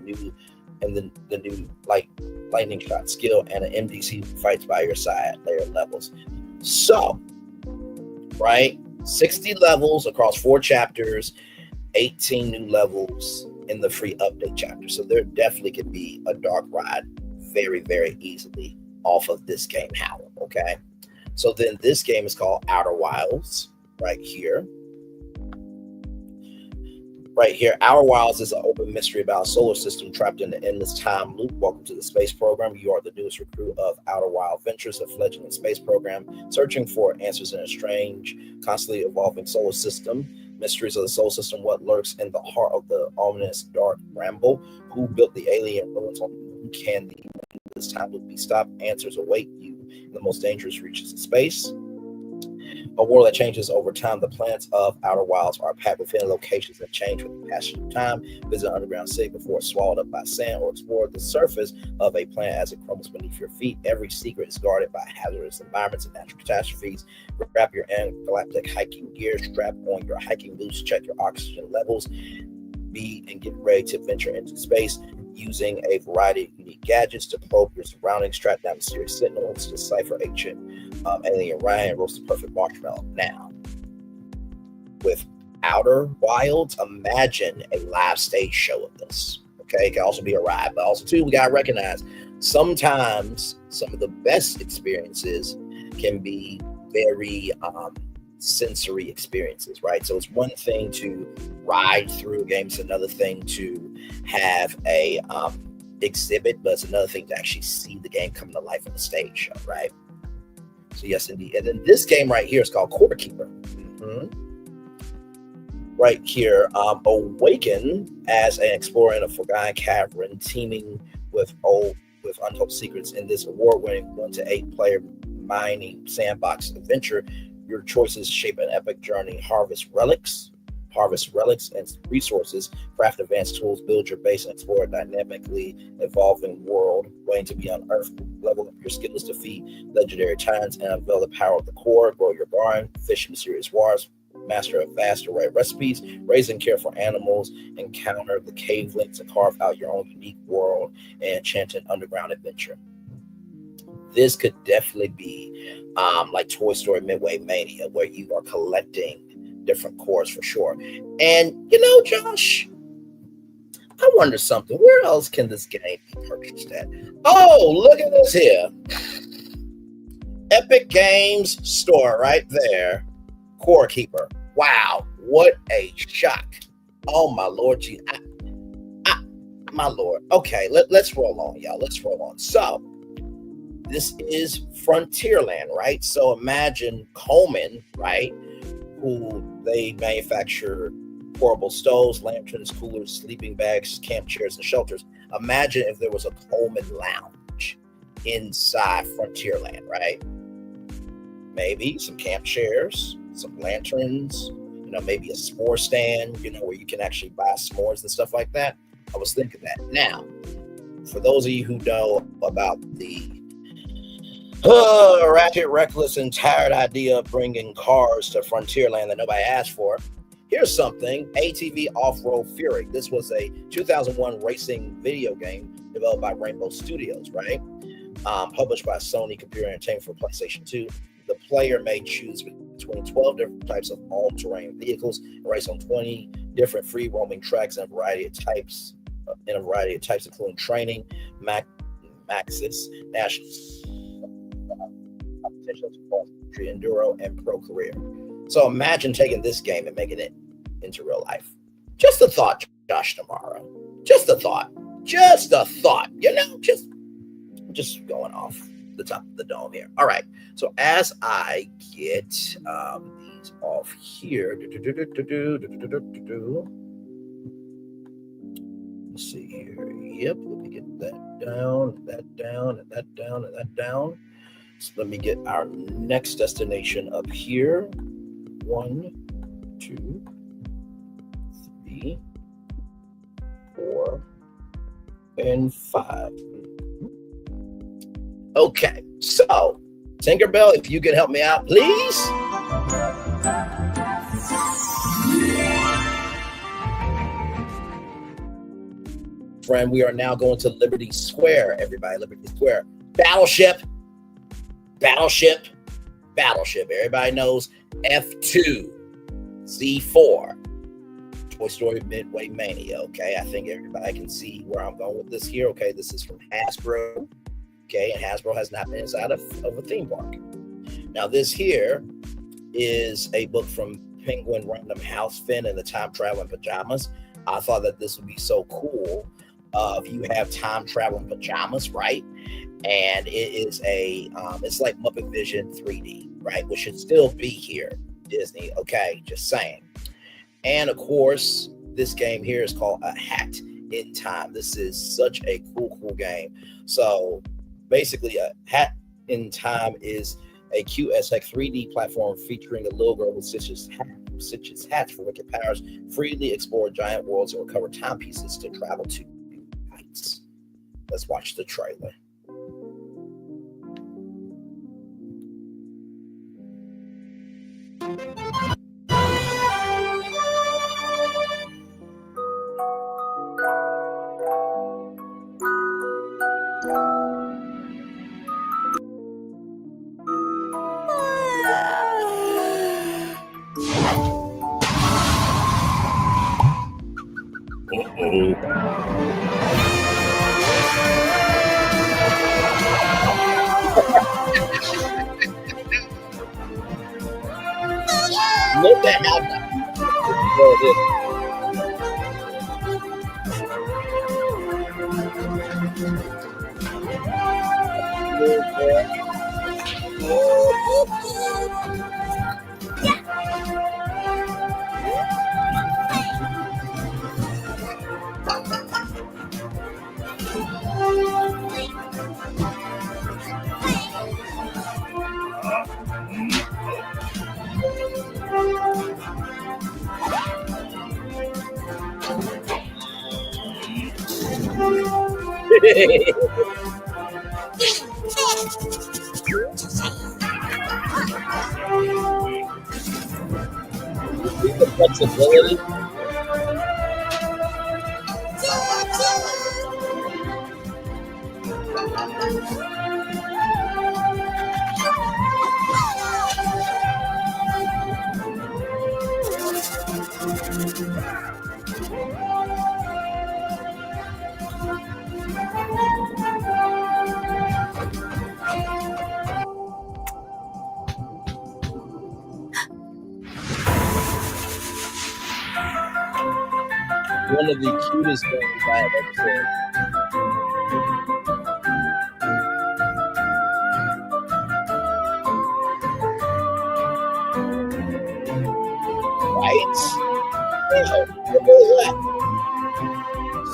the new lightning shot skill, and an NPC fights by your side at layer levels. So, right, 60 levels across 4 chapters, 18 new levels in the free update chapter. So there definitely could be a dark ride very, very easily off of this game, Howl. Okay, so then this game is called Outer Wilds. Right here. Outer Wilds is an open mystery about a solar system trapped in an endless time loop. Welcome to the space program. You are the newest recruit of Outer Wild Ventures, a fledgling space program searching for answers in a strange, constantly evolving solar system. Mysteries of the solar system, what lurks in the heart of the ominous dark bramble, who built the alien ruins on the moon, can the endless time loop be stopped? Answers await you in the most dangerous reaches of space. A world that changes over time. The planets of Outer Wilds are packed with hidden locations that change with the passage of time. Visit an underground city before it's swallowed up by sand, or explore the surface of a planet as it crumbles beneath your feet. Every secret is guarded by hazardous environments and natural catastrophes. Grab your intergalactic hiking gear, strap on your hiking boots, check your oxygen levels, and get ready to venture into space using a variety of unique gadgets to probe your surroundings, track down mysterious sentinels, decipher ancient alien Ryan, roast the perfect marshmallow. Now, with Outer Wilds, imagine a live stage show of this. Okay, it can also be a ride, but also too, we gotta recognize sometimes some of the best experiences can be very sensory experiences, right? So it's one thing to ride through a game, it's another thing to have a exhibit, but it's another thing to actually see the game come to life on the stage show, right? So yes, indeed. And then this game right here is called Core Keeper. Right here, awaken as an explorer in a forgotten cavern, teaming with untold secrets in this award-winning 1 to 8 player mining sandbox adventure. Your choices shape an epic journey. Harvest relics and resources, craft advanced tools, build your base, and explore a dynamically evolving world waiting to be unearthed. Level up your skills, defeat legendary tyrants, and unveil the power of the core. Grow your garden, fish mysterious waters, master a vast array of recipes, raise and care for animals, encounter the cave links, and carve out your own unique world and enchanted underground adventure. This could definitely be like Toy Story Midway Mania, where you are collecting different cores for sure. And you know, Josh, I wonder something. Where else can this game be purchased at? Oh, look at this here. Epic Games Store right there. Core Keeper. Wow, what a shock. Oh my Lord, my Lord. Okay, let's roll on, y'all. Let's roll on. So this is Frontierland, right? So imagine Coleman, right? Who they manufacture portable stoves, lanterns, coolers, sleeping bags, camp chairs, and shelters. Imagine if there was a Coleman lounge inside Frontierland, right? Maybe some camp chairs, some lanterns, you know, maybe a s'more stand, you know, where you can actually buy s'mores and stuff like that. I was thinking that. Now, for those of you who know about the ratchet, reckless, and tired idea of bringing cars to Frontierland that nobody asked for, here's something. ATV Off-Road Fury. This was a 2001 racing video game developed by Rainbow Studios, right? Published by Sony Computer Entertainment for PlayStation 2. The player may choose between 12 different types of all-terrain vehicles and race on 20 different free-roaming tracks in a variety of types, including training, Maxis, national competitions, enduro, and pro career. So imagine taking this game and making it into real life. Just a thought, Josh Tomorrow. Just a thought. Just a thought. You know, just going off the top of the dome here. All right. So as I get these off here, let's see here. Yep. Let me get that down, that down, and that down, and that down. So let me get our next destination up here. 1, 2, 3, 3, 4, and 5. Okay, so Tinkerbell, if you could help me out, please. Friend, we are now going to Liberty Square, everybody. Liberty Square. Battleship. Battleship. Battleship. Everybody knows F2. Z4. Toy Story Midway Mania. Okay, I think everybody can see where I'm going with this here. Okay, this is from Hasbro. Okay, and Hasbro has not been inside of a theme park. Now, this here is a book from Penguin Random House, Finn and the Time Traveling Pajamas. I thought that this would be so cool if you have time traveling pajamas, right? And it is it's like Muppet Vision 3D, right? Which should still be here, Disney. Okay, just saying. And of course, this game here is called A Hat in Time. This is such a cool game. So basically, A Hat in Time is a QSX 3D platform featuring a little girl with Stitch's hats for wicked powers, freely explore giant worlds and recover timepieces to travel to new heights. Let's watch the trailer. Look at how the flexibility. One of the cutest things I have ever seen. Right? Yeah, what was that?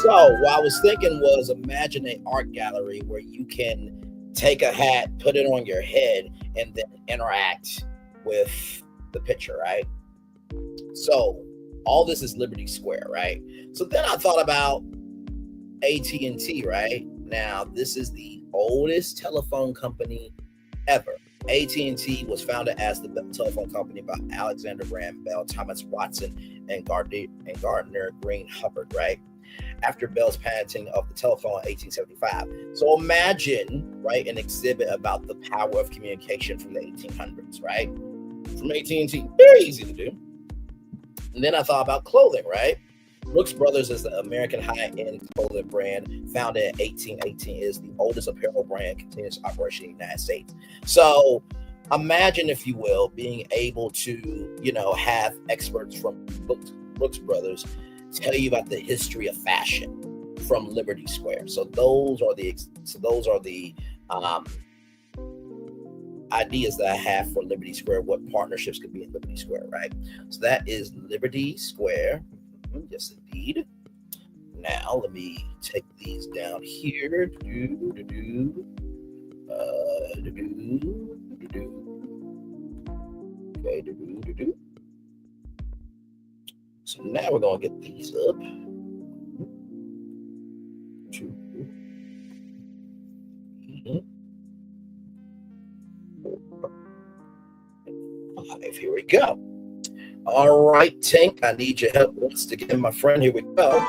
So what I was thinking was, imagine an art gallery where you can take a hat, put it on your head, and then interact with the picture, right? So all this is Liberty Square, right? So then I thought about AT&T, right? Now, this is the oldest telephone company ever. AT&T was founded as the telephone company by Alexander Graham Bell, Thomas Watson, and Gardner Green Hubbard, right? After Bell's patenting of the telephone in 1875. So imagine, right, an exhibit about the power of communication from the 1800s, right? From AT&T, very easy to do. And then I thought about clothing, right? Brooks Brothers is the American high-end clothing brand founded in 1818. It is the oldest apparel brand, continuous operation in the United States. So imagine, if you will, being able to, have experts from Brooks Brothers tell you about the history of fashion from Liberty Square. So those are the ideas that I have for Liberty Square, what partnerships could be in Liberty Square, right? So that is Liberty Square. Yes, indeed. Now, let me take these down here. Okay. So now we're going to get these up. 2, 3, 4, 5. Here we go. All right, Tink, I need your help once again, my friend. Here we go.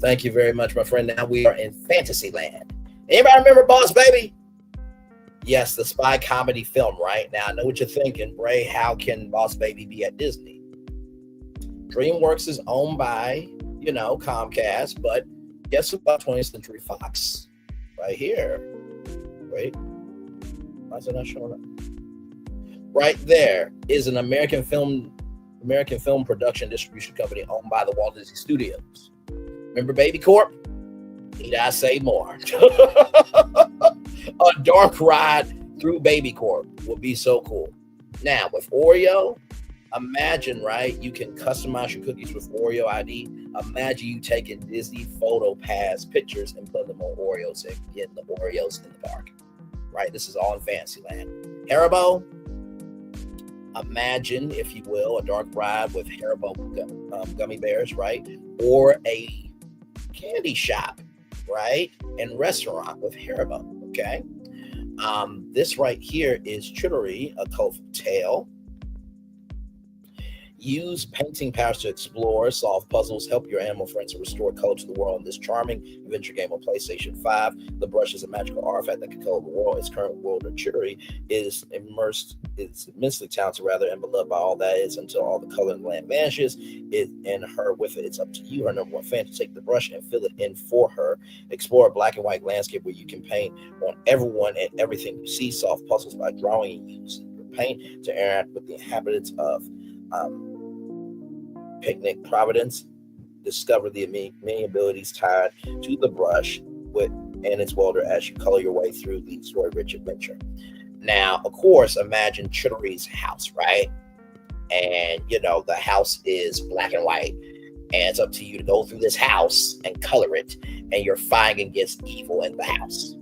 Thank you very much, my friend. Now we are in Fantasyland. Anybody remember Boss Baby? Yes, the spy comedy film, right? Now, I know what you're thinking, Bray. How can Boss Baby be at Disney? DreamWorks is owned by, Comcast, but guess about 20th Century Fox? Right here. Wait. Why is it not showing up? Right there is an American film production distribution company owned by the Walt Disney Studios. Remember Baby Corp? Need I say more? A dark ride through Baby Corp would be so cool. Now, with Oreo, imagine, right? You can customize your cookies with Oreo ID. Imagine you taking Disney Photo Pass pictures and putting them on Oreos and getting the Oreos in the park. Right? This is all in Fantasyland. Haribo, imagine, if you will, a dark ride with Haribo gummy bears, right? Or a candy shop, right? And restaurant with Haribo, okay? This right here is Chittery, a colorful tale. Use painting powers to explore, solve puzzles, help your animal friends to restore color to the world in this charming adventure game on PlayStation 5. The brush is a magical artifact that can color the world. Its current world of Chittery is immensely talented, and beloved by all that is until all the color in the land vanishes. And her with it. It's up to you, her number one fan, to take the brush and fill it in for her. Explore a black and white landscape where you can paint on everyone and everything you see. Solve puzzles by drawing and using your paint to interact with the inhabitants of Picnic Providence. Discover the many abilities tied to the brush and its welder as you color your way through the story-rich adventure. Now, of course, imagine Chittery's house, right? And, the house is black and white. And it's up to you to go through this house and color it. And you're fighting against evil in the house.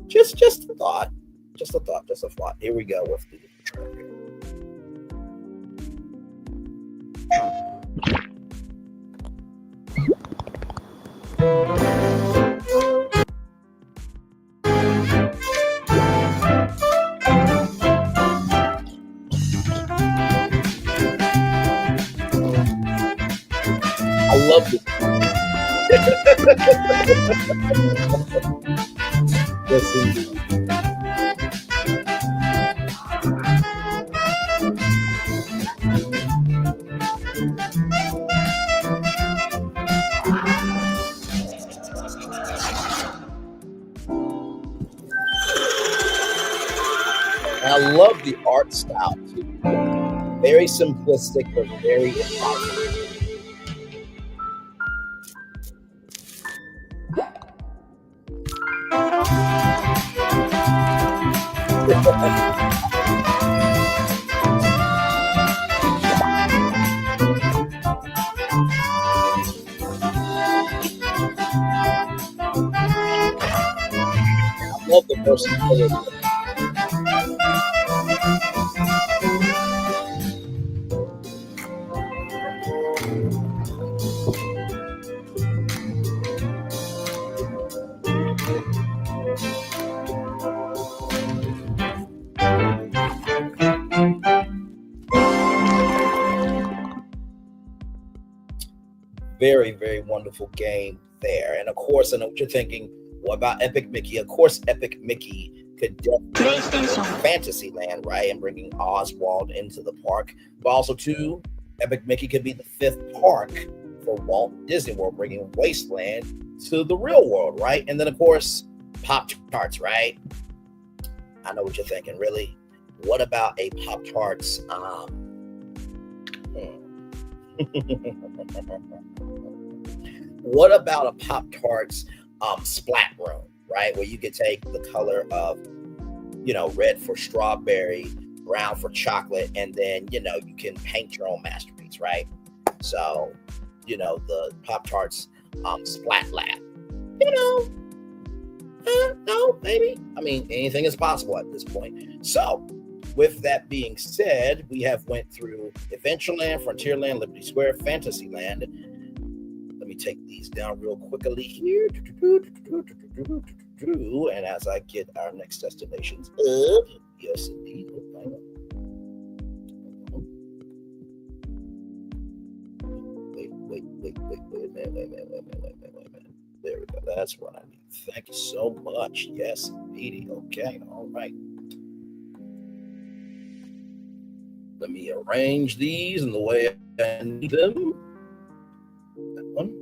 Just a thought. Just a thought. Here we go with the trailer. I love this. Yes, indeed. I love the art style too. Very simplistic, but very inspiring. I love the versatility. Very, very wonderful game there. And of course, I know what you're thinking. What about Epic Mickey? Of course, Epic Mickey could definitely Fantasyland, right? And bringing Oswald into the park. But also, too, Epic Mickey could be the 5th park for Walt Disney World, bringing Wasteland to the real world, right? And then, of course, Pop-Tarts, right? I know what you're thinking. Really? What about a Pop-Tarts? What about a Pop-Tarts splat room, right? Where you could take the color of, red for strawberry, brown for chocolate, and then, you can paint your own masterpiece, right? So, the Pop-Tarts splat lab. No, know, maybe. I mean, anything is possible at this point. So, with that being said, we have went through Adventureland, Frontierland, Liberty Square, Fantasyland. Let me take these down real quickly here. And as I get our next destinations up, yes, indeed. Wait a minute. There we go. That's what I need. Thank you so much. Yes, indeed. Okay. All right. Let me arrange these in the way I need them. That one.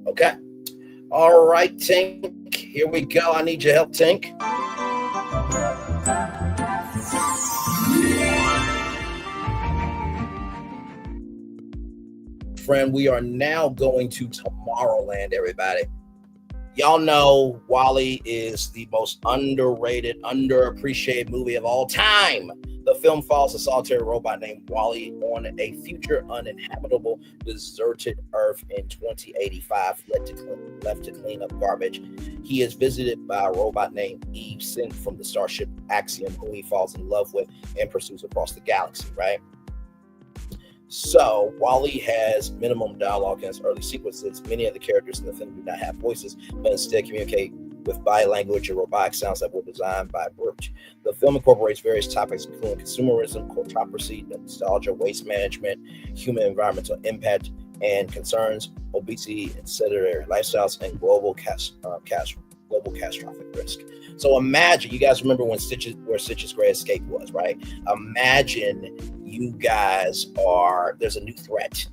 Okay. All right, Tink. Here we go. I need your help, Tink. Friend, we are now going to Tomorrowland, everybody. Y'all know WALL-E is the most underrated, underappreciated movie of all time. The film follows a solitary robot named WALL-E on a future uninhabitable, deserted Earth in 2085, left to clean up garbage. He is visited by a robot named Eve, sent from the starship Axiom, who he falls in love with and pursues across the galaxy, right? So, WALL-E has minimum dialogue in its early sequences. Many of the characters in the film do not have voices, but instead communicate with body language and robotic sounds that were designed by Brute. The film incorporates various topics, including consumerism, cortocracy, nostalgia, waste management, human environmental impact and concerns, obesity and sedentary lifestyles, and global catastrophic risk. So imagine, you guys remember where Stitch's Great Escape was, right? Imagine you guys there's a new threat,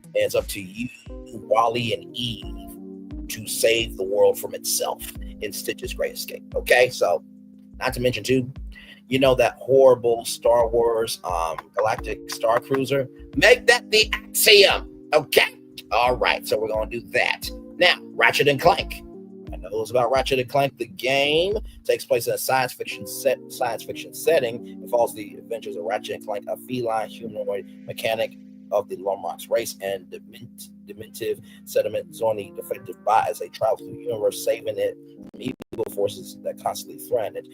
and it's up to you, WALL-E and Eve, to save the world from itself in Stitch's Great Escape. Okay, so not to mention too, you know that horrible Star Wars Galactic Star Cruiser? Make that the Axiom. Okay, all right, so we're gonna do that. Now, Ratchet and Clank. I know it's about Ratchet and Clank. The game takes place in a science fiction setting. It follows the adventures of Ratchet and Clank, a feline humanoid mechanic of the Lomrox race, and dementive sediment Zorni defective bot as they travel through the universe, saving it from evil forces that constantly threaten it.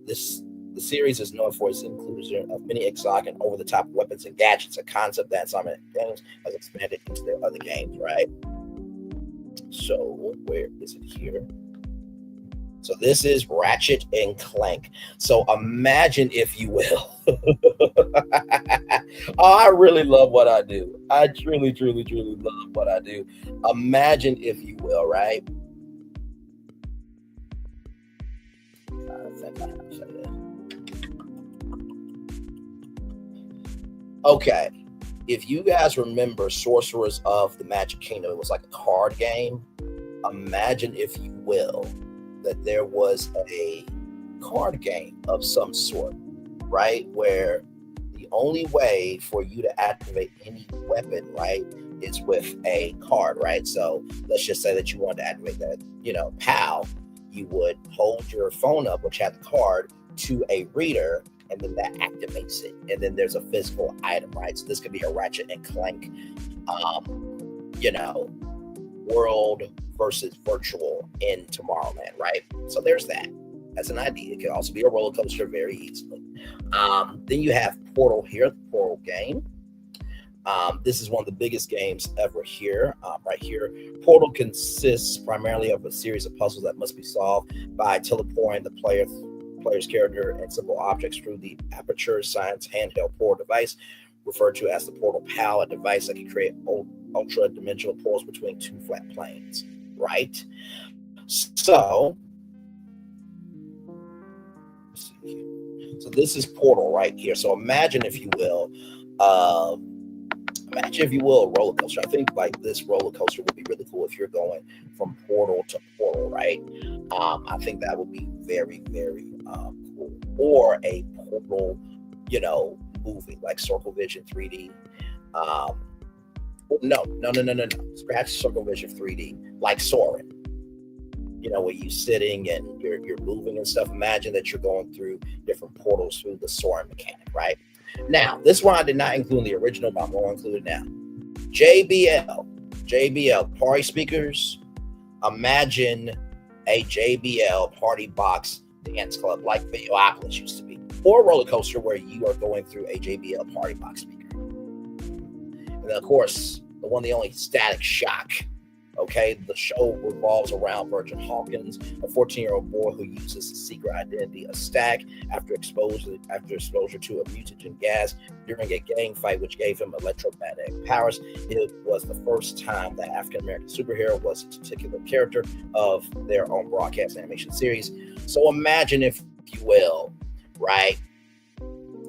The series is known for its inclusion of many exotic and over-the-top weapons and gadgets, a concept that Insomniac Games has expanded into their other games, right? So, where is it here? So this is Ratchet and Clank. So imagine, if you will. Oh, I really love what I do. I truly, truly, truly love what I do. Imagine, if you will, right? I think I have to say that. Okay. If you guys remember Sorcerers of the Magic Kingdom, it was like a card game. Imagine, if you will, that there was a card game of some sort, right? Where the only way for you to activate any weapon, right, is with a card, right? So let's just say that you want to activate that, PAL. You would hold your phone up, which had the card, to a reader, and then that activates it. And then there's a physical item, right? So this could be a Ratchet and Clank, world versus virtual in Tomorrowland, right? So there's that. That's an idea. It could also be a roller coaster very easily. Then you have Portal here, the Portal game. This is one of the biggest games ever here, right here. Portal consists primarily of a series of puzzles that must be solved by teleporting the player's character and simple objects through the Aperture Science handheld portal device, referred to as the Portal PAL, a device that can create ultra-dimensional portals between two flat planes, right? So this is Portal right here. So imagine, if you will, a roller coaster. I think like this roller coaster would be really cool if you're going from portal to portal, right? I think that would be very, very cool. Or a portal, movie like Circle Vision 3D. No. Scratch Circle Vision 3D, like Soarin'. Where you're sitting and you're moving and stuff. Imagine that you're going through different portals through the Soarin' mechanic, right? Now, this one I did not include in the original, but I'm going to include it now. JBL party speakers. Imagine a JBL party box dance club like Videopolis used to be, or a roller coaster where you are going through a JBL party box speaker. And then, of course, the one, the only Static Shock. Okay, the show revolves around Virgin Hawkins, a 14-year-old boy who uses the secret identity of Stack after exposure to a mutagen gas during a gang fight, which gave him electromagnetic powers. It was the first time that African-American superhero was a particular character of their own broadcast animation series. So imagine, if you will, right?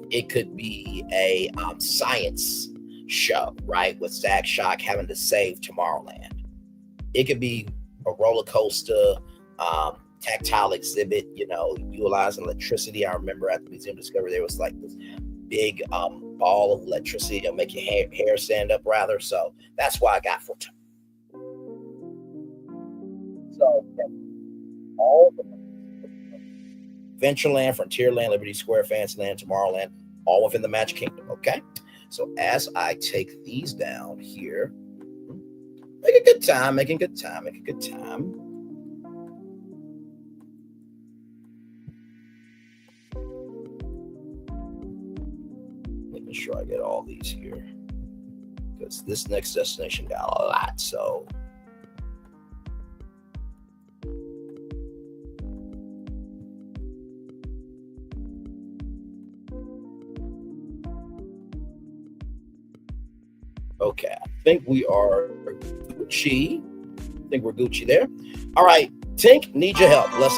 It could be a science show, right? With Static Shock having to save Tomorrowland. It could be a roller coaster, tactile exhibit, utilizing electricity. I remember at the Museum of Discovery, there was like this big ball of electricity to make your hair stand up, rather. So that's why I got for two. So all the Adventureland, Frontierland, Liberty Square, Fantasyland, Tomorrowland, all within the Magic Kingdom. Okay. So as I take these down here, make a good time, making good time. Making sure I get all these here, because this next destination got a lot. So okay, I think we are Gucci. I think we're Gucci there. All right, Tink, need your help. Let's.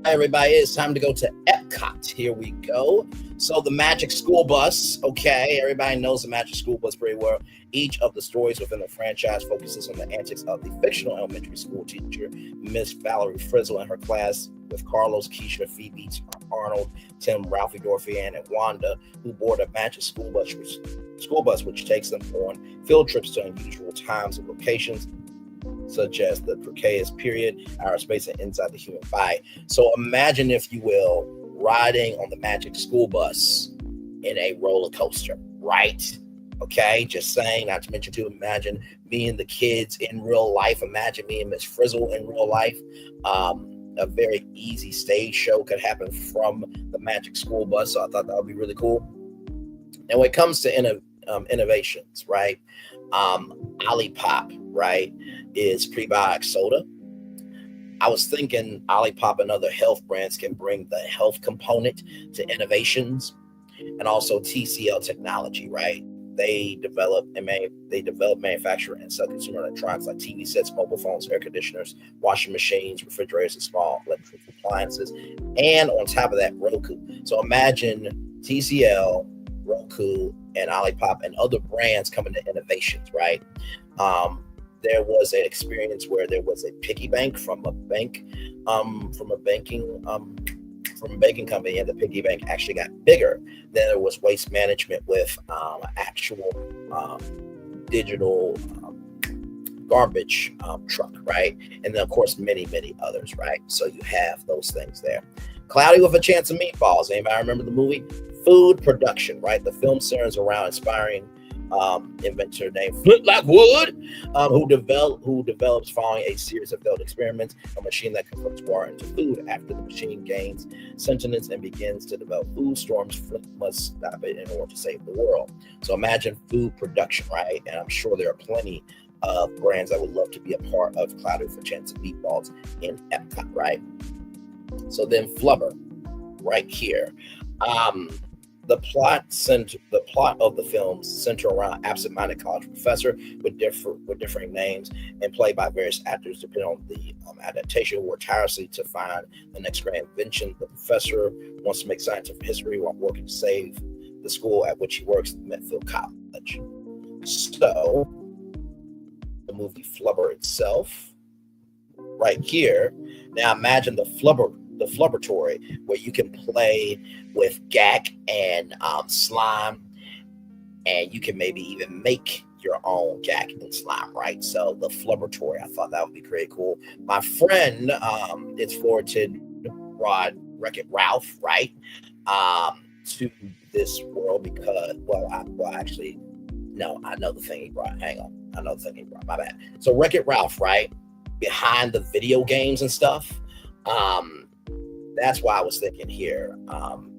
Hi, everybody, it's time to go to Epcot. Here we go. So the Magic School Bus. Okay, everybody knows the Magic School Bus pretty well. Each of the stories within the franchise focuses on the antics of the fictional elementary school teacher, Miss Valerie Frizzle, and her class with Carlos, Keisha, Phoebe, Arnold, Tim, Ralphie, Dorothy, Ann, and Wanda, who board a Magic School Bus, which takes them on field trips to unusual times and locations, such as the precarious period, outer space, and inside the human body. So imagine, if you will, riding on the Magic School Bus in a roller coaster, right? Okay, just saying, not to mention to imagine me and the kids in real life. Imagine me and Miss Frizzle in real life. A very easy stage show could happen from the Magic School Bus. So I thought that would be really cool. And when it comes to innovations, right? Olipop, right, is prebiotic soda. I was thinking Olipop and other health brands can bring the health component to innovations, and also TCL technology, right? They develop, manufacture, and sell consumer electronics like TV sets, mobile phones, air conditioners, washing machines, refrigerators, and small electric appliances. And on top of that, Roku. So imagine TCL, Roku, and Olipop and other brands coming to innovations, right? There was an experience where there was a piggy bank from a banking company, and the piggy bank actually got bigger. Then there was waste management with actual digital garbage truck, right? And then, of course, many others, right? So you have those things there. Cloudy with a Chance of Meatballs. Anybody remember the movie? Food production, right? The film centers around inspiring inventor named Flint Lockwood, who develops, following a series of failed experiments, a machine that converts water into food. After the machine gains sentience and begins to develop food storms, Flint must stop it in order to save the world. So imagine food production, right? And I'm sure there are plenty of brands that would love to be a part of Cloudy with a Chance of Meatballs in Epcot, right? So then Flubber, right here. The plot of the film center around absent-minded college professor with differing names and played by various actors depending on the adaptation, who work tirelessly to find the next grand invention. The professor wants to make scientific history while working to save the school at which he works, Medfield College. So the movie Flubber itself, right here. Now imagine the Flubbertory, where you can play with Gak and slime, and you can maybe even make your own Gak and slime, right? So the Flubbertory, I thought that would be pretty cool. My friend, it's forwarded Wreck-It Ralph, right, to this world because, actually, No, I know the thing he brought. Hang on. I know the thing he brought. My bad. So Wreck-It Ralph, right? Behind the video games and stuff. That's why I was thinking here,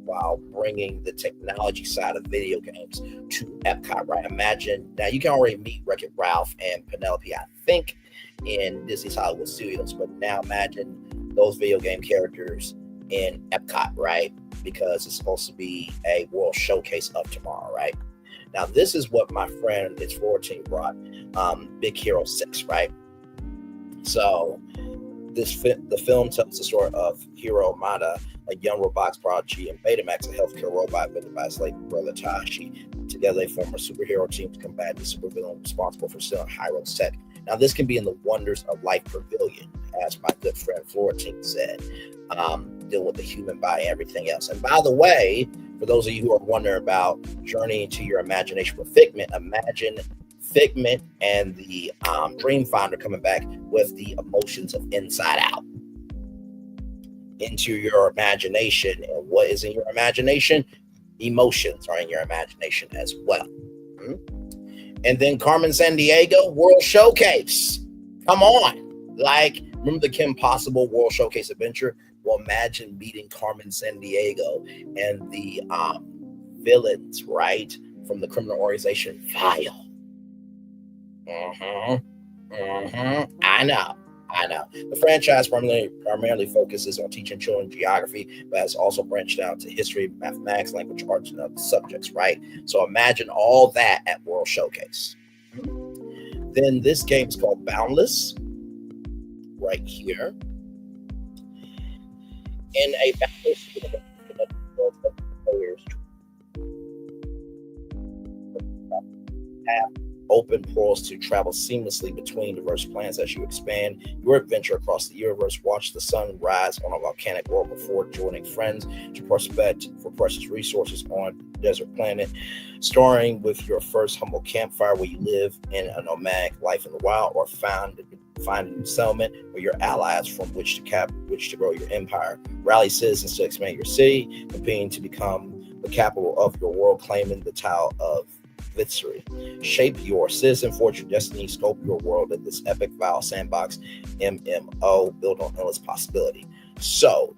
while bringing the technology side of video games to Epcot, right? Imagine, now you can already meet Wreck-It Ralph and Penelope, I think, in Disney's Hollywood Studios, but now imagine those video game characters in Epcot, right? Because it's supposed to be a world showcase of tomorrow, right? Now, this is what my friend, his floor team brought, Big Hero 6, right? So the film tells the story of Hiro Amada, a young robotics prodigy, and Betamax, a healthcare robot invented by his late brother Tashi. Together, they form a superhero team to combat the supervillain responsible for stealing Hiro's tech. Now, this can be in the Wonders of Life Pavilion, as my good friend Florentine said, deal with the human body and everything else. And by the way, for those of you who are wondering about journeying to your imagination with Figment, imagine Figment and the Dream Finder coming back with the emotions of Inside Out into your imagination. And what is in your imagination? Emotions are in your imagination as well. And then Carmen Sandiego World Showcase. Come on. Like, remember the Kim Possible World Showcase adventure? Well, imagine meeting Carmen Sandiego and the villains, right? From the criminal organization File. I know. The franchise primarily focuses on teaching children geography, but has also branched out to history, mathematics, language arts, and other subjects, right? So imagine all that at World Showcase. Then this game is called Boundless, right here. In a Boundless players have open portals to travel seamlessly between diverse planets as you expand your adventure across the universe. Watch the sun rise on a volcanic world before joining friends to prospect for precious resources on a desert planet, starting with your first humble campfire where you live in a nomadic life in the wild, or find a new settlement where your allies from which to grow your empire. Rally citizens to expand your city, competing to become the capital of your world, claiming the title of victory. Shape your citizen forge your destiny, scope your world in this epic vile sandbox MMO built on endless possibility. So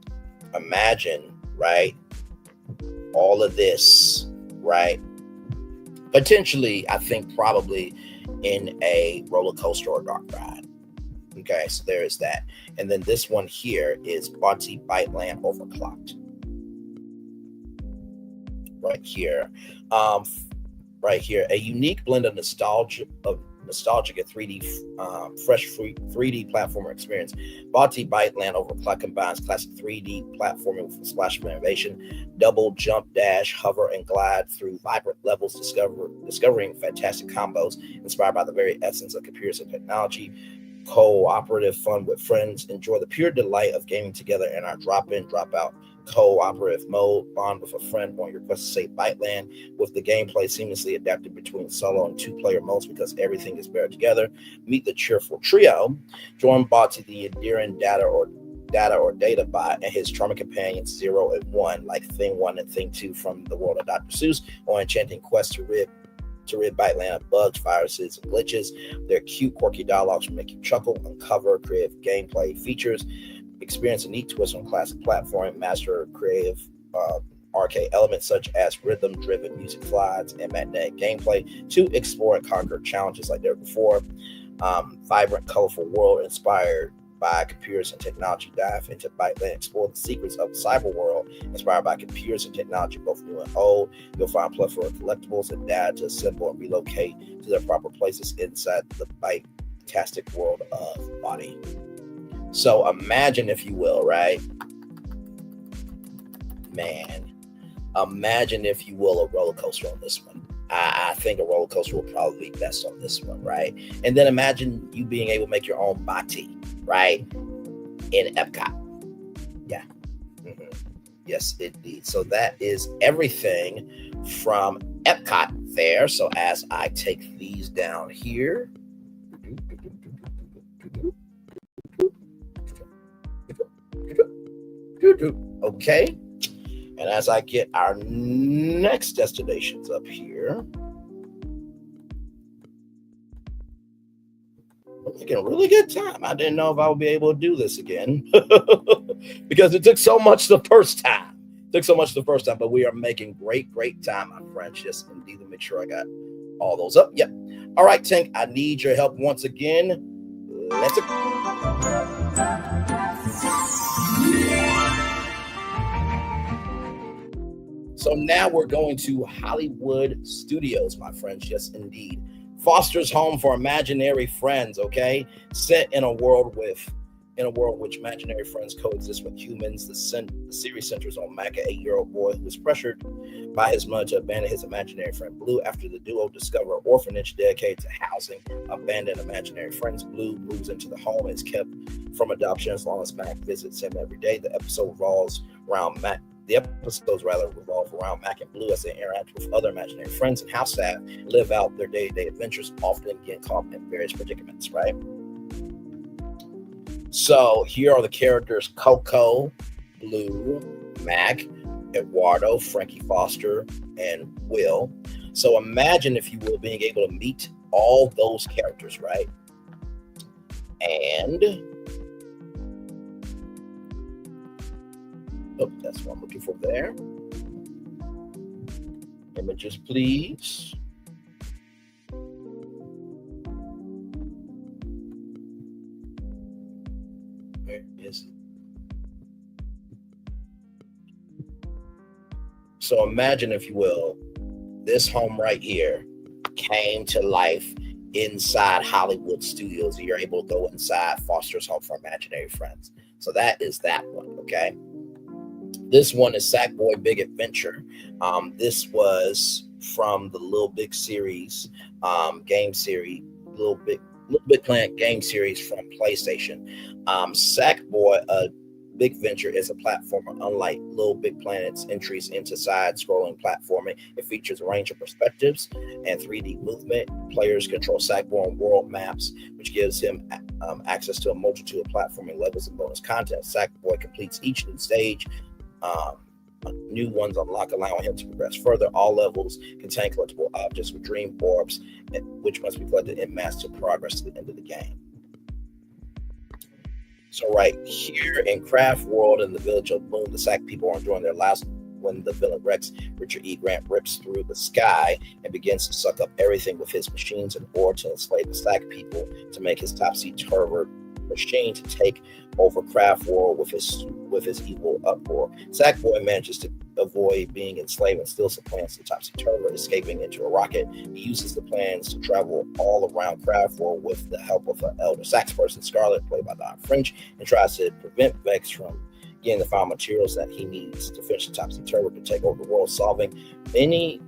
imagine, right, all of this, right, potentially, I think probably in a roller coaster or dark ride. Okay, so there is that. And then this one here is Bonte Byteland Overclocked. Right here, a unique blend of nostalgic and 3D, fresh 3D platformer experience. Bonte Byteland Overclock combines classic 3D platforming with a splash of innovation. Double jump, dash, hover, and glide through vibrant levels, discovering fantastic combos inspired by the very essence of computers and technology. Cooperative fun with friends. Enjoy the pure delight of gaming together in our drop-in, drop-out cooperative mode. Bond with a friend on your quest to save Byteland, with the gameplay seamlessly adapted between solo and two-player modes because everything is better together. Meet the cheerful trio. Join Bonte, the endearing data or Databot, and his charming companions 0 and 1, like Thing 1 and Thing 2 from the world of Dr. Seuss, on enchanting quest to rid Byteland of bugs, viruses, and glitches. Their cute, quirky dialogues will make you chuckle, uncover creative gameplay features, experience a neat twist on classic platform, master creative arcade elements such as rhythm-driven music slides and magnetic gameplay to explore and conquer challenges like never before. Vibrant, colorful world inspired by computers and technology. Dive into Byteland, explore the secrets of the cyber world inspired by computers and technology, both new and old. You'll find a plethora of collectibles and data to assemble and relocate to their proper places inside the Byte-tastic world of Bonte. So imagine, if you will, right? Man, imagine, if you will, a roller coaster on this one. I think a roller coaster will probably be best on this one, right? And then imagine you being able to make your own Bonte, right? In Epcot. Yeah. Yes, indeed. So that is everything from Epcot there. So as I take these down here. Okay. And as I get our next destinations up here, making a really good time. I didn't know if I would be able to do this again because it took so much the first time. But we are making great time, my friends. Just indeed, to make sure I got all those up. Yep. All right, Tank, I need your help once again. Let's go. So now we're going to Hollywood Studios, my friends. Yes, indeed. Foster's home for imaginary friends, okay? Set in a world which imaginary friends coexist with humans. The series centers on Mac, an 8-year-old boy who is pressured by his mother to abandon his imaginary friend Blue after the duo discover an orphanage dedicated to housing abandoned imaginary friends. Blue moves into the home and is kept from adoption as long as Mac visits him every day. The episodes revolve around Mac and Blue as they interact with other imaginary friends and house staff, live out their day-to-day adventures, often get caught in various predicaments, right? So here are the characters: Coco, Blue, Mac, Eduardo, Frankie Foster, and Will. So imagine, if you will, being able to meet all those characters, right? And that's what I'm looking for there. Images, please. Where is it? So imagine, if you will, this home right here came to life inside Hollywood Studios. You're able to go inside Foster's Home for Imaginary Friends. So that is that one, okay? This one is Sackboy Big Adventure. This was from the Little Big series, game series, Little Big Planet game series from PlayStation. Sackboy Big Venture is a platformer unlike Little Big Planet's entries into side-scrolling platforming. It features a range of perspectives and 3D movement. Players control Sackboy on world maps, which gives him access to a multitude of platforming levels and bonus content. Sackboy completes each new stage. New ones unlock, allowing him to progress further. All levels contain collectible objects with dream orbs, which must be collected en masse to progress to the end of the game. So right here in Craft World in the village of Boone, the Sack people are enjoying their lives when the villain Rex, Richard E. Grant, rips through the sky and begins to suck up everything with his machines in order to enslave the Sack people to make his topsy-turvy machine to take over Craft World with his evil uproar. Sackboy manages to avoid being enslaved and still supplants the topsy-turvy, escaping into a rocket. He uses the plans to travel all around Craft World with the help of an elder Sax person, Scarlet, played by Don French, and tries to prevent Vex from getting the final materials that he needs to finish the topsy-turvy to take over the world, solving many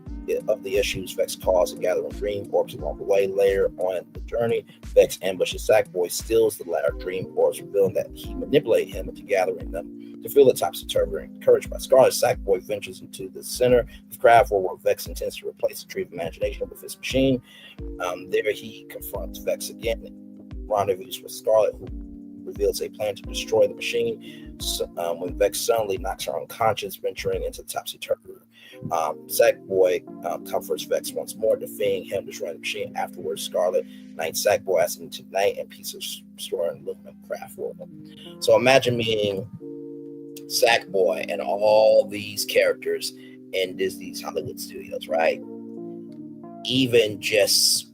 of the issues Vex caused and gathering dream orbs along the way. Later on the journey, Vex ambushes Sackboy, steals the latter dream orbs, revealing that he manipulated him into gathering them to fill the topsy-turvy. Encouraged by Scarlet, Sackboy ventures into the center of Craft World, where Vex intends to replace the Tree of Imagination with his machine. There he confronts Vex again, rendezvous with Scarlet, who reveals a plan to destroy the machine. When Vex suddenly knocks her unconscious, venturing into the topsy-turvy. Sackboy comforts Vex once more, defeating him, destroying the machine. Afterwards, Scarlet knights Sackboy, asking him to ignite and pieces restoring aluminum Craft World. So imagine meeting Sackboy and all these characters in Disney's Hollywood Studios, right? Even just,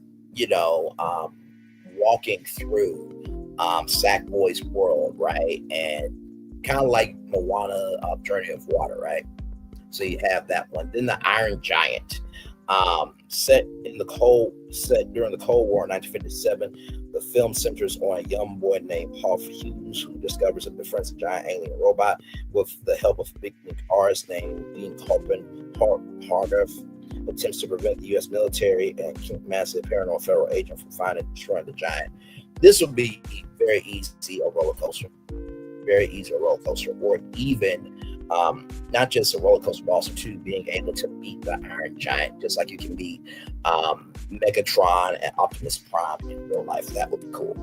walking through Sackboy's world, right? And kind of like Moana, Journey of Water, right? So you have that one. Then the Iron Giant, set during the Cold War in 1957. The film centers on a young boy named Paul Hughes who discovers and befriends a giant alien robot with the help of a big artist named Dean Hargrave. Attempts to prevent the U.S. military and massive paranormal federal agent from finding and destroying the giant. This would be very easy a roller coaster. Very easy a roller coaster, or even not just a roller coaster, but also too being able to beat the Iron Giant, just like you can beat Megatron and Optimus Prime in real life. That would be cool.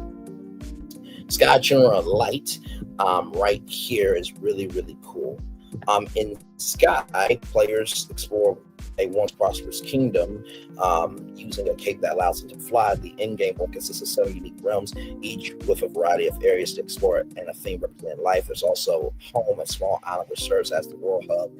Sky General Light right here is really, really cool. In Sky, players explore a once prosperous kingdom using a cape that allows them to fly. The in-game world consists of 7 unique realms, each with a variety of areas to explore and a theme representing life. There's also home, a small island which serves as the world hub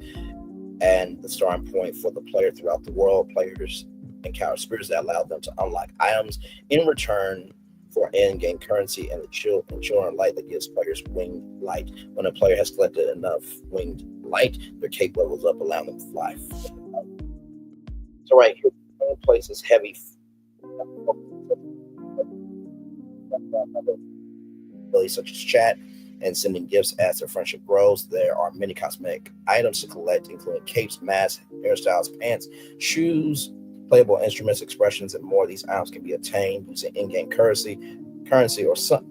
and the starting point for the player throughout the world. Players encounter spirits that allow them to unlock items in return for in-game currency and the children light that gives players winged light. When a player has collected enough winged light, their cape levels up, allowing them to fly. So right here, the place is heavy. Such as chat and sending gifts as their friendship grows. There are many cosmetic items to collect, including capes, masks, hairstyles, pants, shoes, playable instruments, expressions, and more. These items can be obtained using in-game currency,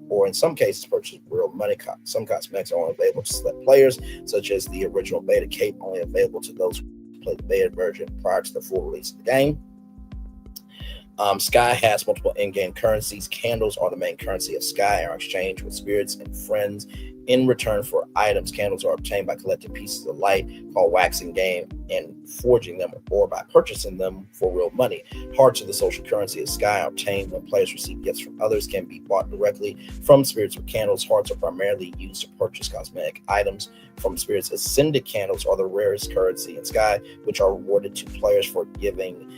or in some cases purchase real money. Some cosmetics are only available to select players, such as the original beta cape, only available to those who play the beta version prior to the full release of the game. Sky has multiple in-game currencies. Candles are the main currency of Sky and are exchanged with spirits and friends in return for items. Candles are obtained by collecting pieces of light called waxing game and forging them, or by purchasing them for real money. Hearts of the social currency of Sky are obtained when players receive gifts from others, can be bought directly from spirits with candles. Hearts are primarily used to purchase cosmetic items from spirits. Ascended candles are the rarest currency in Sky, which are rewarded to players for giving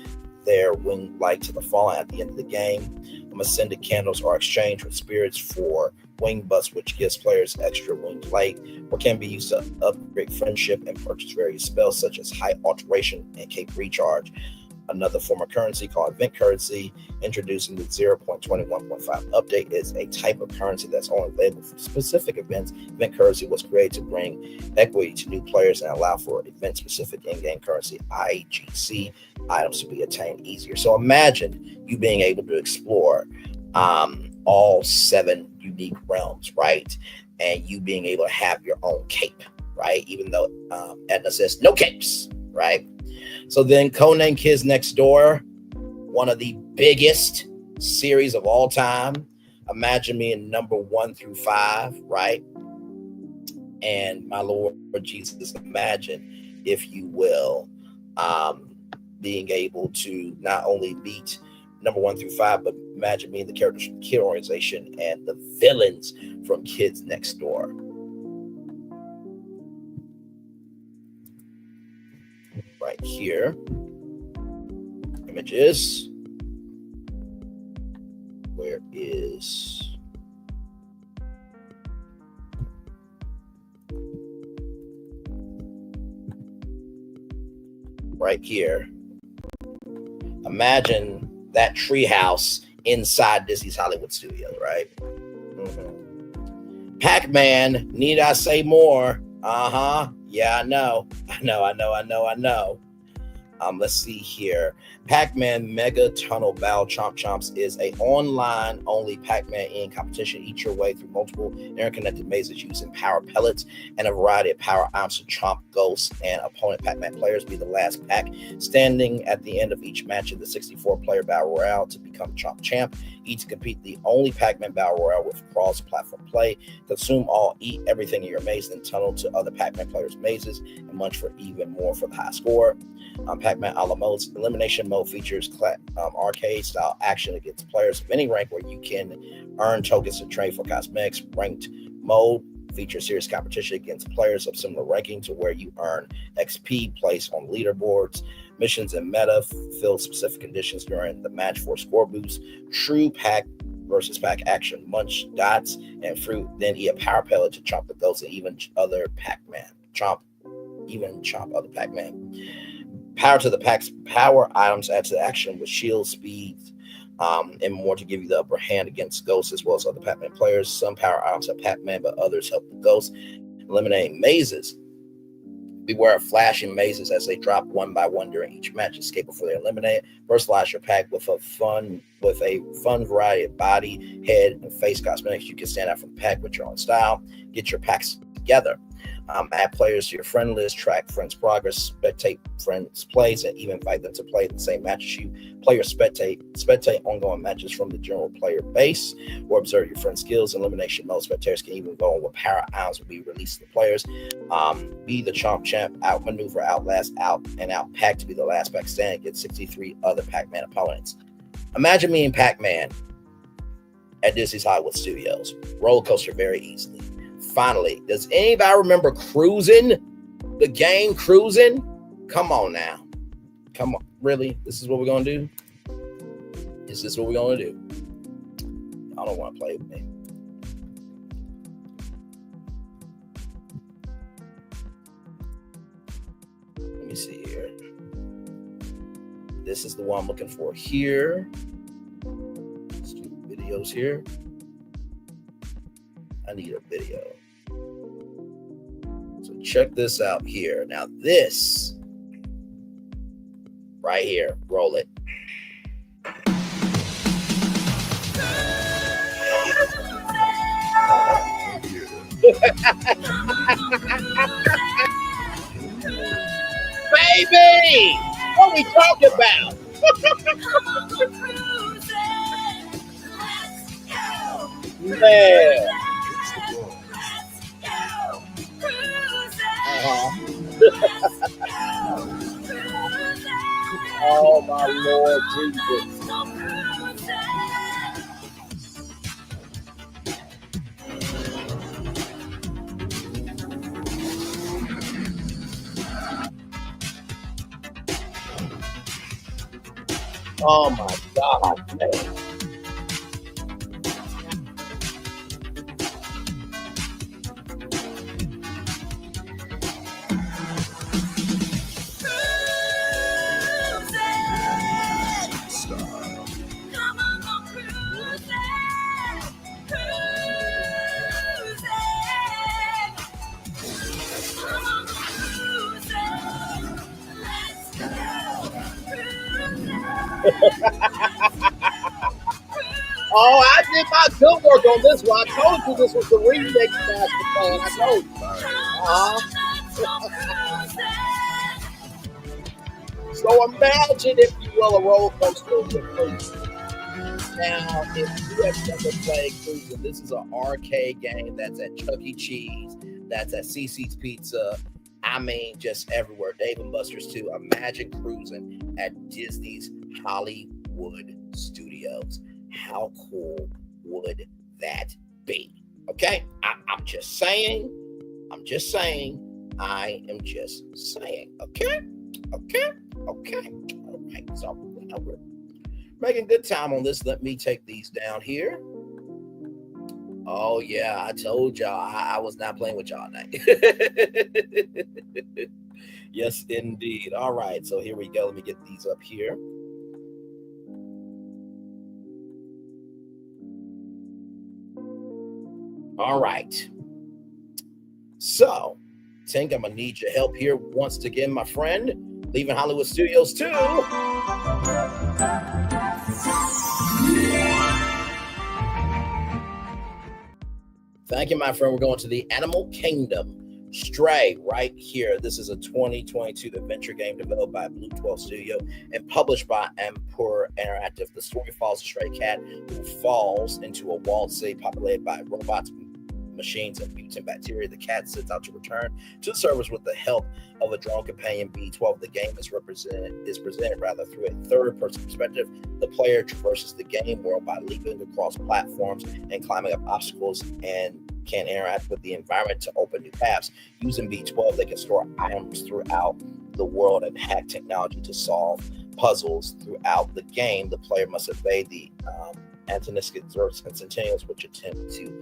their winged light to the fallen at the end of the game. Ascended candles are exchanged with spirits for wing bus, which gives players extra winged light, or can be used to upgrade friendship and purchase various spells such as height alteration and cape recharge. Another form of currency called event currency, introduced in the 0.21.5 update, is a type of currency that's only available for specific events. Event currency was created to bring equity to new players and allow for event-specific in-game currency (IGC) items to be attained easier. So imagine you being able to explore all 7 unique realms, right? And you being able to have your own cape, right? Even though Edna says no capes, right? So then Codename Kids Next Door, one of the biggest series of all time. Imagine me in number 1 through 5, right? And my Lord Jesus, imagine, if you will, being able to not only meet number 1 through 5, but imagine me in the characters from Kid Organization and the villains from Kids Next Door. Right here, images. Where is right here? Imagine that treehouse inside Disney's Hollywood Studios, right? Pac-Man, need I say more? Yeah, I know. Let's see here. Pac-Man Mega Tunnel Battle Chomp Chomps is a online-only Pac-Man in competition. Eat your way through multiple interconnected mazes using power pellets and a variety of power items to chomp ghosts and opponent Pac-Man players. Be the last Pac standing at the end of each match in the 64-player Battle Royale to become Chomp Champ. Eat to compete the only Pac-Man Battle Royale with cross-platform play. Consume all, eat everything in your maze, then tunnel to other Pac-Man players' mazes and munch for even more for the high score. Pac-Man a la modes. Elimination mode features arcade-style action against players of any rank where you can earn tokens to trade for cosmetics. Ranked mode features serious competition against players of similar ranking to where you earn XP placed on leaderboards. Missions and meta fill specific conditions during the match for score boosts. True Pac versus Pac action. Munch dots and fruit, then eat a power pellet to chomp the ghosts and even other Pac-Man. Chomp other Pac-Man. Power to the Pac's power items add to the action with shield, speed, and more to give you the upper hand against ghosts as well as other Pac-Man players. Some power items have Pac-Man, but others help the ghosts. Eliminating mazes. Beware of flashing mazes as they drop one by one during each match. Escape before they're eliminated. Personalize your pack with a fun variety of body, head, and face cosmetics. You can stand out from the pack with your own style. Get your pack's together. Add players to your friend list, track friends' progress, spectate friends' plays, and even invite them to play in the same matches you play or spectate ongoing matches from the general player base, or observe your friends' skills. Elimination mode, spectators can even go on with power items will be released to the players. Be the champ, outmaneuver, outlast, out pack to be the last pack standing against 63 other Pac-Man opponents. Imagine me and Pac-Man at Disney's Hollywood Studios. Roller coaster very easily. Finally, does anybody remember Cruising? The game Cruising? Come on now. Come on. Really? This is what we're going to do? Is this what we're going to do? I don't want to play with me. Let me see here. This is the one I'm looking for here. Let's do videos here. I need a video. So check this out here. Now this right here, roll it. Baby, what we talking about? Man. Oh my Lord Jesus. Oh my God, man. Oh, I did my good work on this one. I told you this was the remix master plan. I told you. So imagine, if you will, a roller coaster with Cruising. Now, if you have never played Cruising, this is an arcade game that's at Chuck E. Cheese, that's at CC's Pizza. I mean, just everywhere. Dave and Buster's too. Imagine Cruising at Disney's Hollywood Studios. How cool would that be? Okay, I'm just saying. I am just saying. Okay. All right. So we're making good time on this. Let me take these down here. Oh yeah, I told y'all I was not playing with y'all tonight. Yes, indeed. All right, so here we go. Let me get these up here. All right. So, Tink, I'm going to need your help here once again, my friend. Leaving Hollywood Studios too. Thank you, my friend. We're going to the Animal Kingdom. Stray right here. This is a 2022 adventure game developed by Blue 12 Studio and published by Ampur Interactive. The story follows a stray cat who falls into a walled city populated by robots, machines, and mutant bacteria. The cat sets out to return to the servers with the help of a drone companion, B12. The game is presented through a third-person perspective. The player traverses the game world by leaping across platforms and climbing up obstacles, and can interact with the environment to open new paths. Using B12, they can store items throughout the world and hack technology to solve puzzles throughout the game. The player must evade the antagonistic threats and centennials which attempt to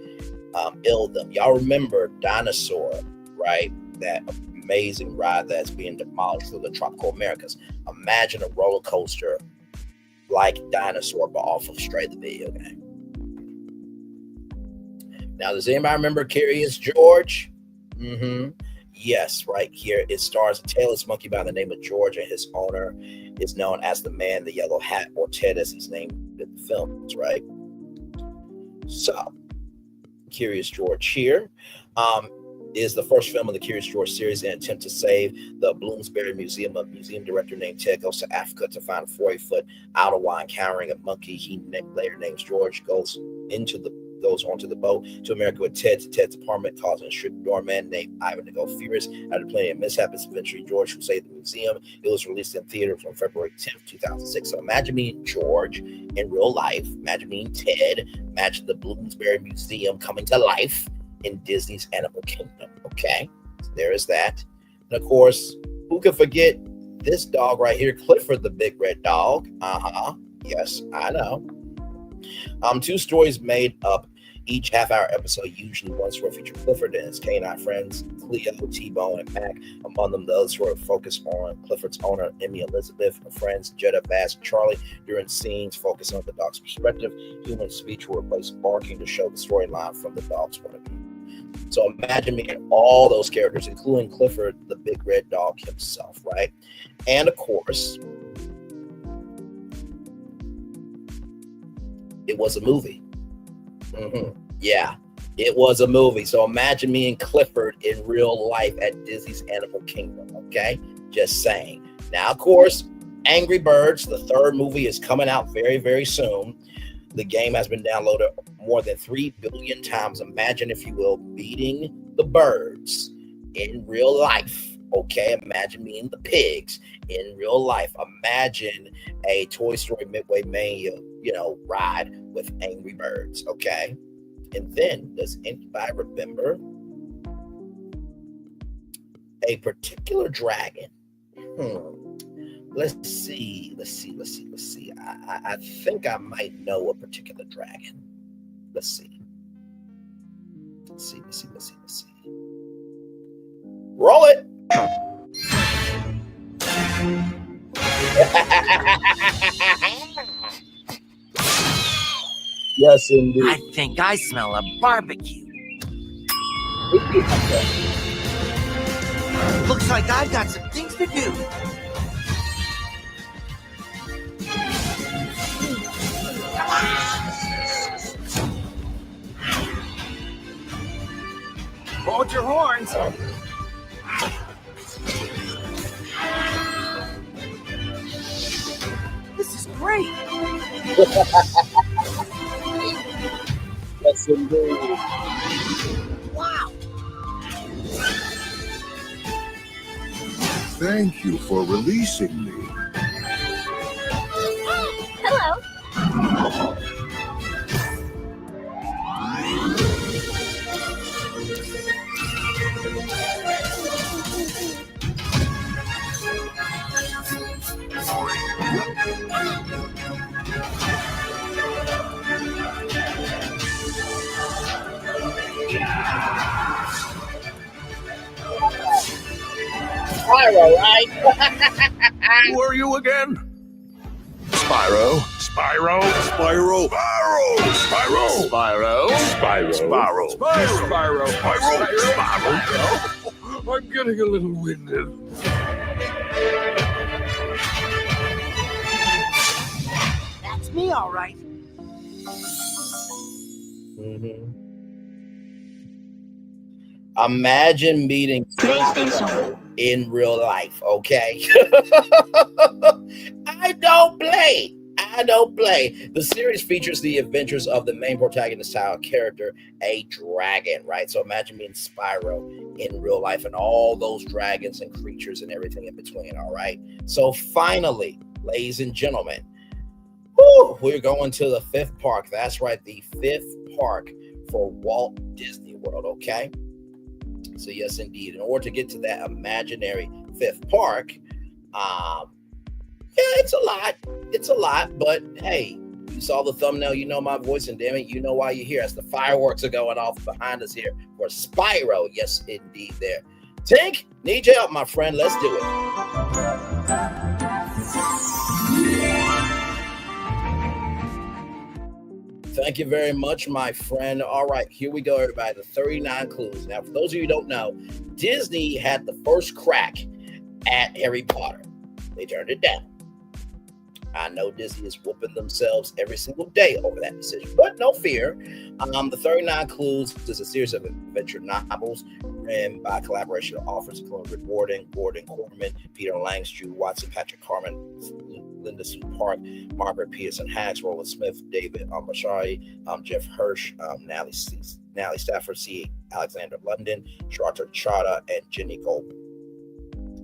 ill them. Y'all remember Dinosaur, right? That amazing ride that's being demolished through the tropical Americas. Imagine a roller coaster like Dinosaur, but off of Stray the video game. Now, does anybody remember Curious George? Yes, right here. It stars a tailless monkey by the name of George, and his owner is known as the Man in the Yellow Hat, or Ted as he's named in the films, right? So, Curious George here. is the first film in the Curious George series in an attempt to save the Bloomsbury Museum. A museum director named Ted goes to Africa to find a 40-foot owl while encountering a monkey he later names George. Goes onto the boat to America with Ted to Ted's apartment, causing a strict doorman named Ivan to go furious. After plenty of mishaps, eventually George who saved the museum. It was released in theaters on February 10th, 2006. So imagine meeting George in real life. Imagine meeting Ted. Imagine the Bloomsbury Museum coming to life in Disney's Animal Kingdom. Okay, so there is that. And of course, who could forget this dog right here, Clifford the Big Red Dog? Yes, I know. 2 stories made up each half-hour episode. Usually one story featured Clifford and his canine friends, Cleo, T-Bone, and Mac. Among them, the other story focused on Clifford's owner, Emmy Elizabeth, her friends, Jetta, Bass, and Charlie. During scenes focusing on the dog's perspective, human speech will replace barking to show the storyline from the dog's point of view. So imagine meeting all those characters, including Clifford, the Big Red Dog himself, right? And of course, it was a movie. Yeah, it was a movie. So imagine me and Clifford in real life at Disney's Animal Kingdom, okay? Just saying. Now, of course, Angry Birds, the 3rd movie, is coming out very, very soon. The game has been downloaded more than 3 billion times. Imagine, if you will, beating the birds in real life, okay? Imagine meeting the pigs in real life. Imagine a Toy Story Midway Mania, ride with Angry Birds, okay? And then, does anybody remember a particular dragon? Let's see. I think I might know a particular dragon. Let's see. Roll it. Yes, indeed. I think I smell a barbecue. Looks like I've got some things to do. Hold your horns. This is great. Yes, indeed. Wow. Thank you for releasing me. Hello. Spyro, right? Who are you again? Spyro. Spyro. Spyro. Spyro. Spyro. Spyro. Spyro. Spyro. Spyro. I'm getting a little winded. That's me, all right. Imagine meeting in real life, okay? I don't play. The series features the adventures of the main protagonist style character, a dragon, right? So imagine meeting Spyro in real life and all those dragons and creatures and everything in between, all right? So finally, ladies and gentlemen, we're going to the 5th park. That's right, the 5th park for Walt Disney World, okay? So yes, indeed. In order to get to that imaginary 5th park, it's a lot, but hey, you saw the thumbnail, you know my voice, and damn it, you know why you're here. As the fireworks are going off behind us here for Spyro. Yes, indeed there. Tink, need your help, my friend. Let's do it. Thank you very much, my friend. All right, here we go, everybody. The 39 clues. Now, for those of you who don't know, Disney had the first crack at Harry Potter. They turned it down. I know Disney is whooping themselves every single day over that decision, but no fear. The 39 Clues is a series of adventure novels written by collaboration of authors including Rick Warden, Gordon Corman, Peter Lange, Drew Watson, Patrick Carmen, Linda Sue Park, Margaret Pearson Hacks, Roland Smith, David Bashari, Jeff Hirsch, Natalie Stafford, C. Alexander London, Charter Chada, and Jenny Goldman.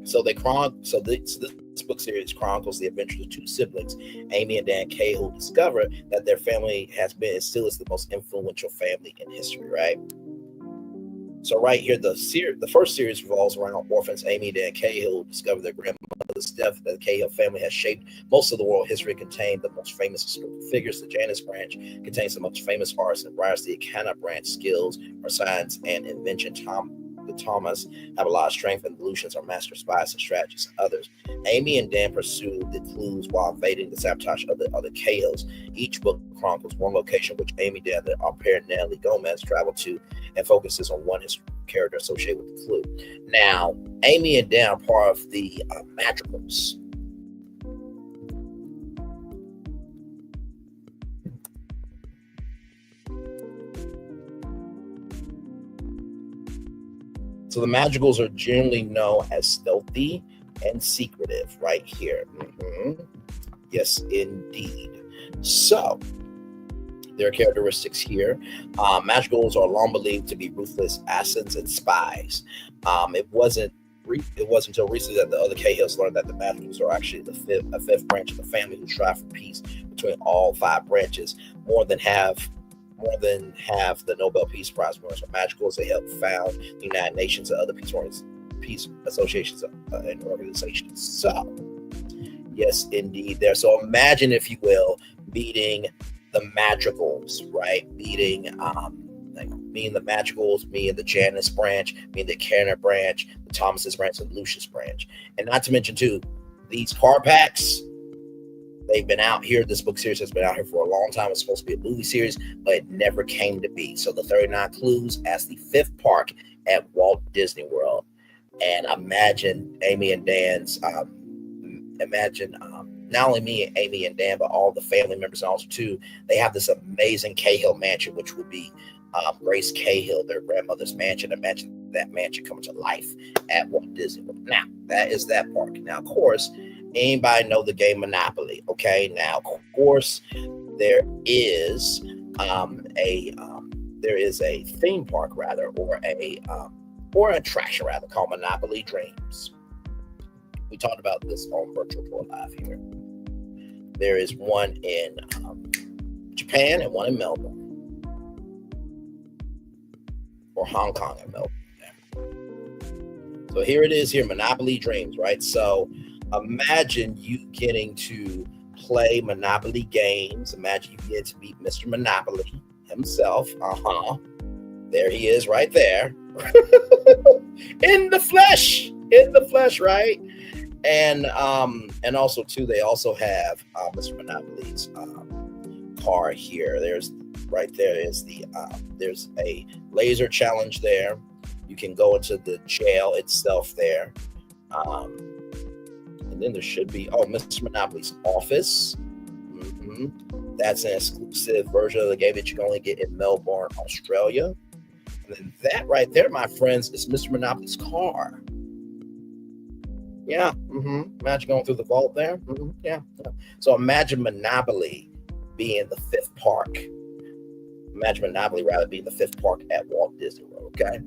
So this book series chronicles the adventures of two siblings, Amy and Dan Kay, who discover that their family has been and still is the most influential family in history, right? So right here, the first series revolves around orphans Amy and Dan Cahill, who discover their grandmother's death. That the Cahill family has shaped most of the world history, contained the most famous historical figures. The Janus branch contains the most famous artists and writers. The Akana branch skills are science and invention. The Thomas have a lot of strength, and the Lucians are master spies and strategists and others. Amy and Dan pursue the clues while evading the sabotage of the other Cahills. Each book chronicles one location which Amy, Dan, and our parent Natalie Gomez travel to, and focuses on one character associated with the clue. Now, Amy and Dan are part of the Madrigals. So the Madrigals are generally known as stealthy and secretive right here. Yes, indeed. So their characteristics here. Madrigals are long believed to be ruthless assassins and spies. It wasn't until recently that the other Cahills learned that the Madrigals are actually a fifth branch of the family who strive for peace between all five branches. More than half the Nobel Peace Prize winners are Madrigals. They helped found the United Nations and other peace associations and organizations. So, yes, indeed, there. So imagine, if you will, meeting the Madrigals, right? Meeting the Madrigals, meeting the Janus branch, meeting the Kerner branch, the Thomas's branch, and the Lucius branch, and not to mention too, these car packs. They've been out here. This book series has been out here for a long time. It's supposed to be a movie series, but it never came to be. So the 39 Clues as the fifth park at Walt Disney World. And imagine Amy and Dan's, not only me and Amy and Dan, but all the family members also too. They have this amazing Cahill mansion, which would be Grace Cahill, their grandmother's mansion. Imagine that mansion coming to life at Walt Disney World. Now, that is that park. Now, of course, anybody know the game Monopoly? Okay, now of course there is a theme park rather, or an attraction rather, called Monopoly Dreams. We talked about this on Virtual Tour Live here. There is one in Japan and one in Melbourne, or Hong Kong and Melbourne. So here it is here, Monopoly Dreams, right? So imagine you getting to play Monopoly games. Imagine you get to meet Mr. Monopoly himself. There he is right there. in the flesh, right? And also too, they also have Mr. Monopoly's car here. There's a laser challenge there. You can go into the jail itself there. And then there should be, Mr. Monopoly's office. That's an exclusive version of the game that you can only get in Melbourne, Australia. And then that right there, my friends, is Mr. Monopoly's car. Yeah. Imagine going through the vault there. Yeah. So imagine Monopoly being the fifth park. Imagine Monopoly rather being the fifth park at Walt Disney World. Okay.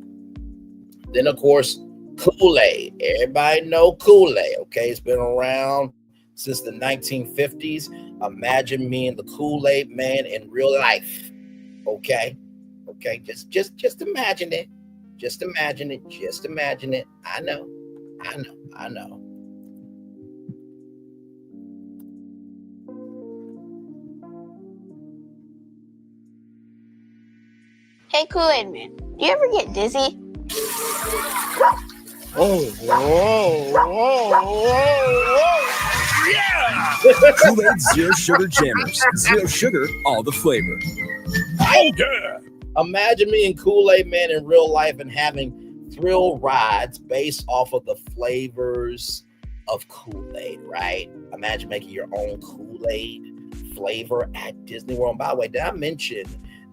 Then of course, Kool-Aid. Everybody know Kool-Aid, okay? It's been around since the 1950s. Imagine me and the Kool-Aid man in real life, okay? Okay, just imagine it. Just imagine it. I know. Hey, Kool-Aid man, do you ever get dizzy? Whoa. Yeah! Kool-Aid Zero Sugar Jammers. Zero sugar, all the flavor. Oh, yeah! Imagine me and Kool-Aid man in real life and having thrill rides based off of the flavors of Kool-Aid, right? Imagine making your own Kool-Aid flavor at Disney World. And by the way, did I mention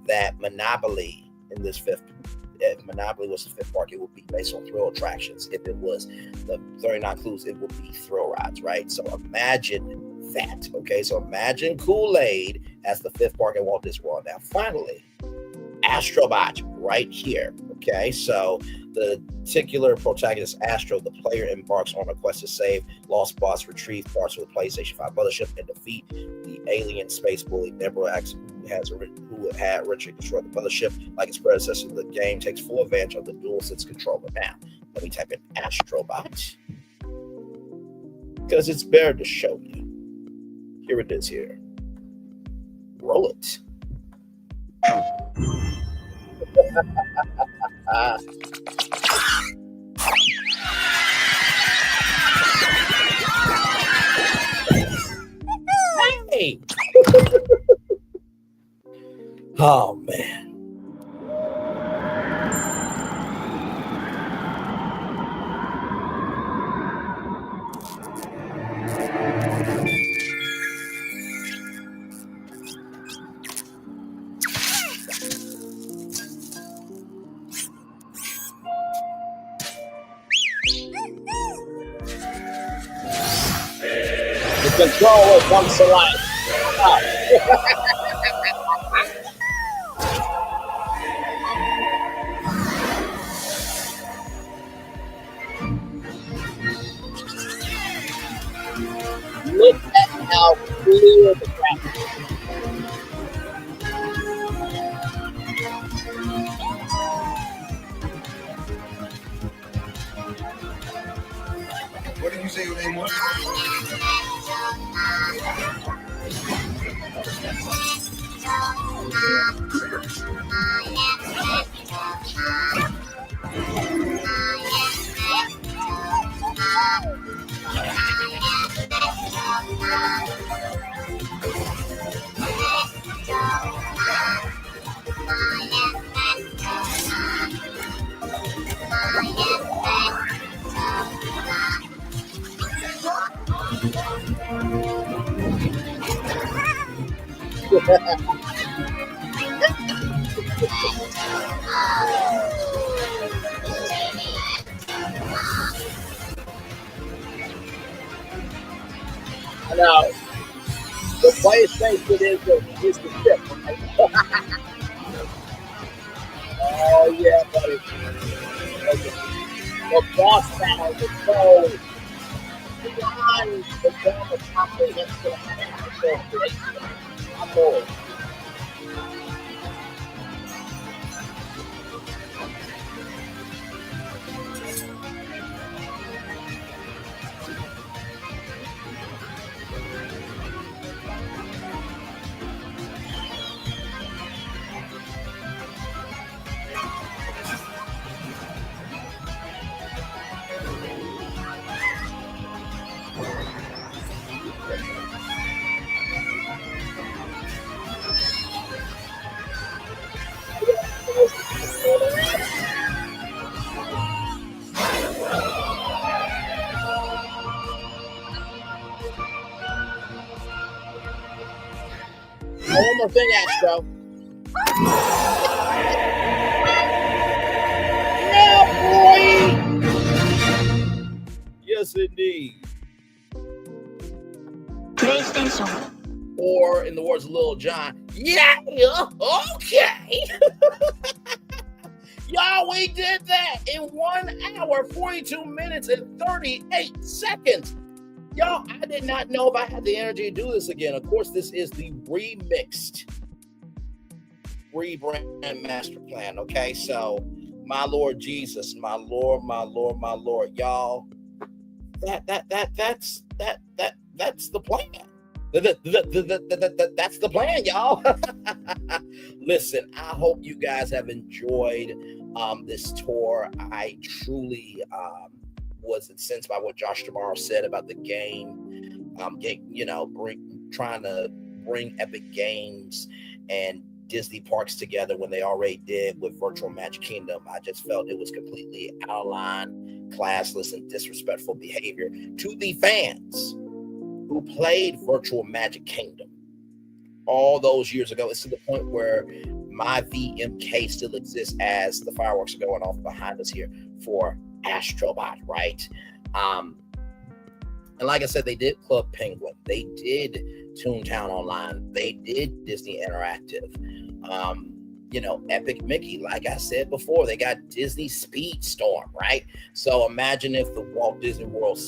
that Monopoly in this if Monopoly was the fifth park, it would be based on thrill attractions. If it was the 39 Clues, it would be thrill rides, right? So imagine that, okay? So imagine Kool-Aid as the fifth park at Walt Disney World. Now, finally, Astrobot right here, okay? So the titular protagonist Astro, the player, embarks on a quest to save lost bots, retrieve parts of the PlayStation 5 mothership, and defeat the alien space bully Nebula X, who had originally destroyed the mothership. Like its predecessor, the game takes full advantage of the DualSense controller. Now, let me type in Astrobot, because it's better to show you. Here it is here. Roll it. Hey! Oh, man. The controller comes to life. Look at how clear the graphics are. What did you say your name was? I know. The PlayStation is the ship, right? Oh, yeah, buddy. The boss battle is so beyond the realm of comprehension. So great. I'm bored. One more thing, Astro. Yeah, boy! Yes, indeed. PlayStation. Or, in the words of Lil Jon, yeah, okay. Y'all, we did that in 1 hour, 42 minutes, and 38 seconds. Y'all, I did not know if I had the energy to do this again. Of course, this is the remixed Rebrand master plan, okay? So, my Lord Jesus, my Lord, my Lord, my Lord, y'all, that's the plan. That's the plan, y'all. Listen, I hope you guys have enjoyed this tour. I truly was incensed by what Josh Tomorrow said about the game. Trying to bring Epic Games and Disney parks together when they already did with Virtual Magic Kingdom. I just felt it was completely out of line. classless and disrespectful behavior to the fans who played Virtual Magic Kingdom all those years ago. It's to the point where my VMK still exists as the fireworks are going off behind us here for Astrobot, right? And like I said, they did Club Penguin, they did Toontown Online, they did Disney Interactive, Epic Mickey. Like I said before, they got Disney Speedstorm, right? So imagine if the Walt Disney World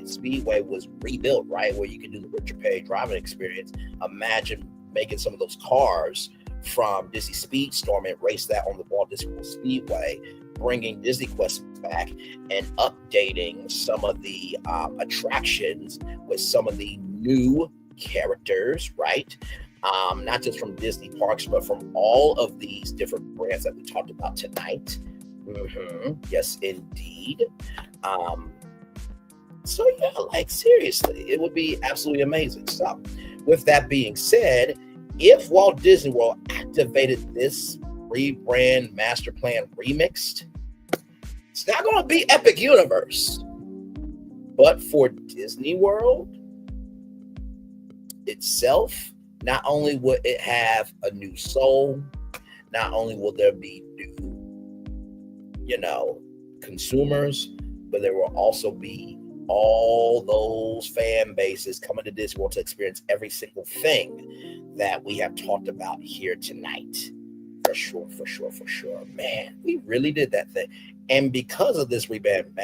Speedway was rebuilt, right, where you could do the Richard Perry driving experience. Imagine making some of those cars from Disney Speedstorm and race that on the Walt Disney World Speedway, bringing Disney Quest back and updating some of the attractions with some of the new characters, right? Not just from Disney parks, but from all of these different brands that we talked about tonight. Yes, indeed. So yeah, like seriously, it would be absolutely amazing. So with that being said, if Walt Disney World activated this rebrand master plan remixed, it's not going to be Epic Universe. But for Disney World itself, not only would it have a new soul, not only will there be new, consumers, but there will also be all those fan bases coming to Disney World to experience every single thing that we have talked about here tonight. For sure. Man, we really did that thing. And because of this rebrand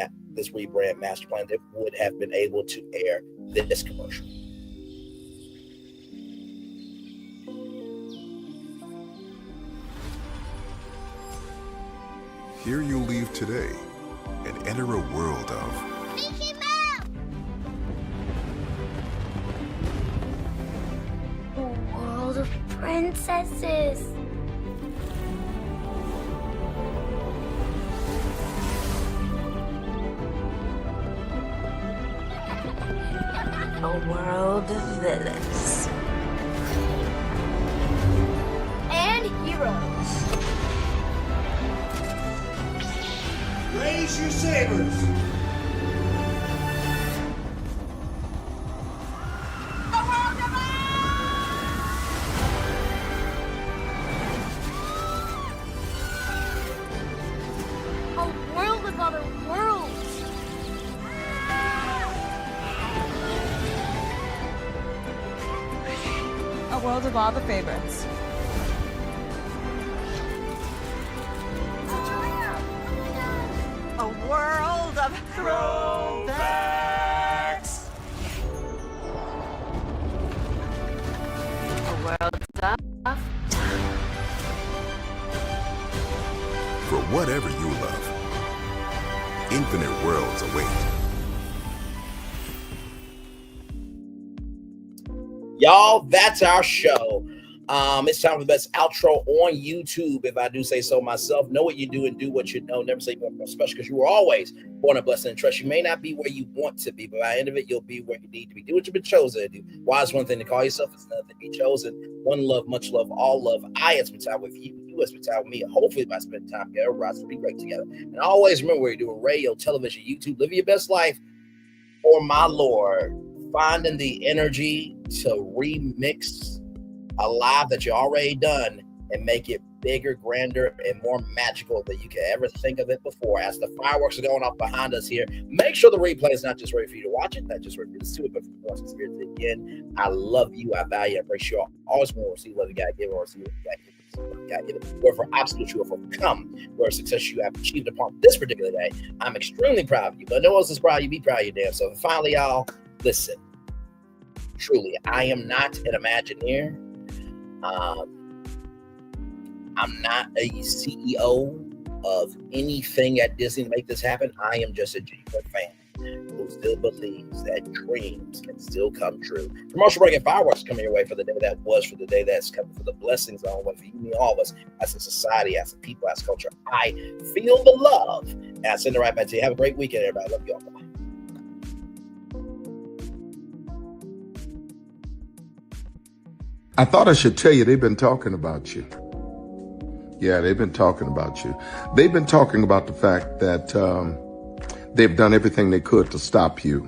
master plan, they would have been able to air this commercial. Here you leave today and enter a world of world of princesses. A world of villains. And heroes. Raise your sabers. Of all the favorites. A world of throwbacks. A world of for whatever you love. Infinite worlds await. Y'all, that's our show. It's time for the best outro on YouTube, if I do say so myself. Know what you do and do what you know. Never say more special, because you were always born a blessing and trust. You may not be where you want to be, but by the end of it, you'll be where you need to be. Do what you've been chosen to do. Why is one thing to call yourself? It's another to be chosen. One love, much love, all love. I have spent time with you. You have spent time with me. Hopefully, by spending time together, we'll rise to be great together. And always remember, where you're doing radio, television, YouTube, living your best life. For my Lord, finding the energy to remix a live that you already done and make it bigger, grander, and more magical than you could ever think of it before. As the fireworks are going off behind us here, make sure the replay is not just ready for you to watch it, not just ready for you to see it, but for you to experience it again. I love you. I value. I appreciate you. I always want to receive what you got to give, or receive what you got to give. Wherever obstacles you have overcome, where success you have achieved upon this particular day, I'm extremely proud of you. But no one else is proud of you. Be proud of your damn self. And finally, y'all, listen. Truly, I am not an Imagineer. I'm not a CEO of anything at Disney to make this happen. I am just a genuine fan who still believes that dreams can still come true. Commercial break and fireworks coming your way for the day that was, for the day that's coming, for the blessings on what for you, me, all of us, as a society, as a people, as a culture. I feel the love, and I send it right back to you. Have a great weekend, everybody. Love you all. Bye. I thought I should tell you, they've been talking about you. Yeah, they've been talking about you. They've been talking about the fact that They've done everything they could to stop you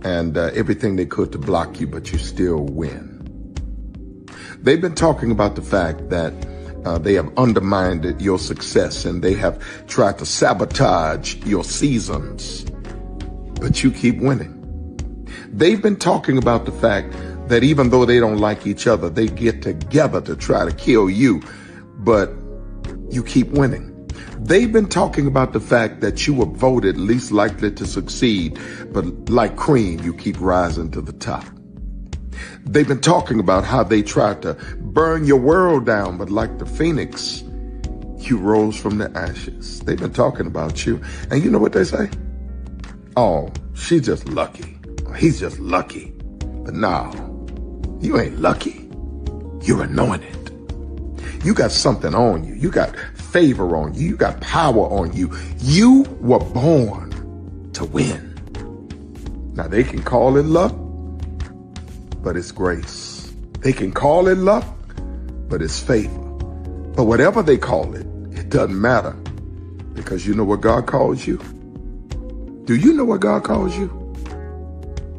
and everything they could to block you, but you still win. They've been talking about the fact that they have undermined your success and they have tried to sabotage your seasons, but you keep winning. They've been talking about the fact that even though they don't like each other, they get together to try to kill you, but you keep winning. They've been talking about the fact that you were voted least likely to succeed, but like cream, you keep rising to the top. They've been talking about how they tried to burn your world down, but like the phoenix, you rose from the ashes. They've been talking about you. And you know what they say? Oh, she's just lucky. He's just lucky. But no, you ain't lucky. You're anointed. You got something on you. You got favor on you. You got power on you. You were born to win. Now they can call it luck, but it's grace. They can call it luck, but it's favor. But whatever they call it, it doesn't matter, because you know what God calls you? Do you know what God calls you?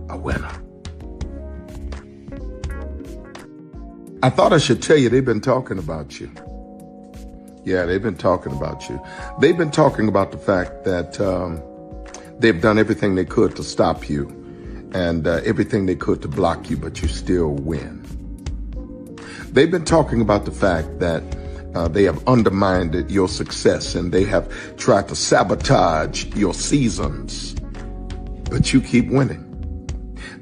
A winner. I thought I should tell you they've been talking about you. Yeah, they've been talking about you. They've been talking about the fact that they've done everything they could to stop you and everything they could to block you, but you still win. They've been talking about the fact that they have undermined your success and they have tried to sabotage your seasons, but you keep winning.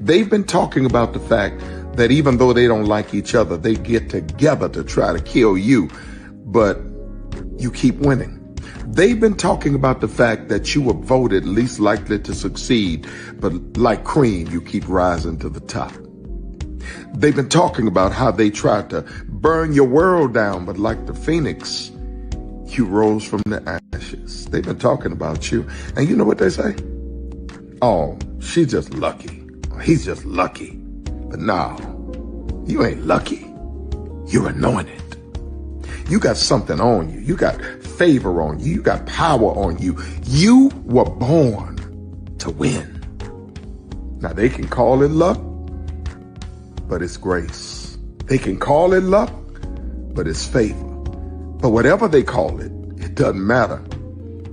They've been talking about the fact that even though they don't like each other, they get together to try to kill you, but you keep winning. They've been talking about the fact that you were voted least likely to succeed, but like cream, you keep rising to the top. They've been talking about how they tried to burn your world down, but like the phoenix, you rose from the ashes. They've been talking about you. And you know what they say? Oh, she's just lucky. He's just lucky. But no, you ain't lucky. You're anointed. You got something on you. You got favor on you. You got power on you. You were born to win. Now they can call it luck, but it's grace. They can call it luck, but it's favor. But whatever they call it, it doesn't matter,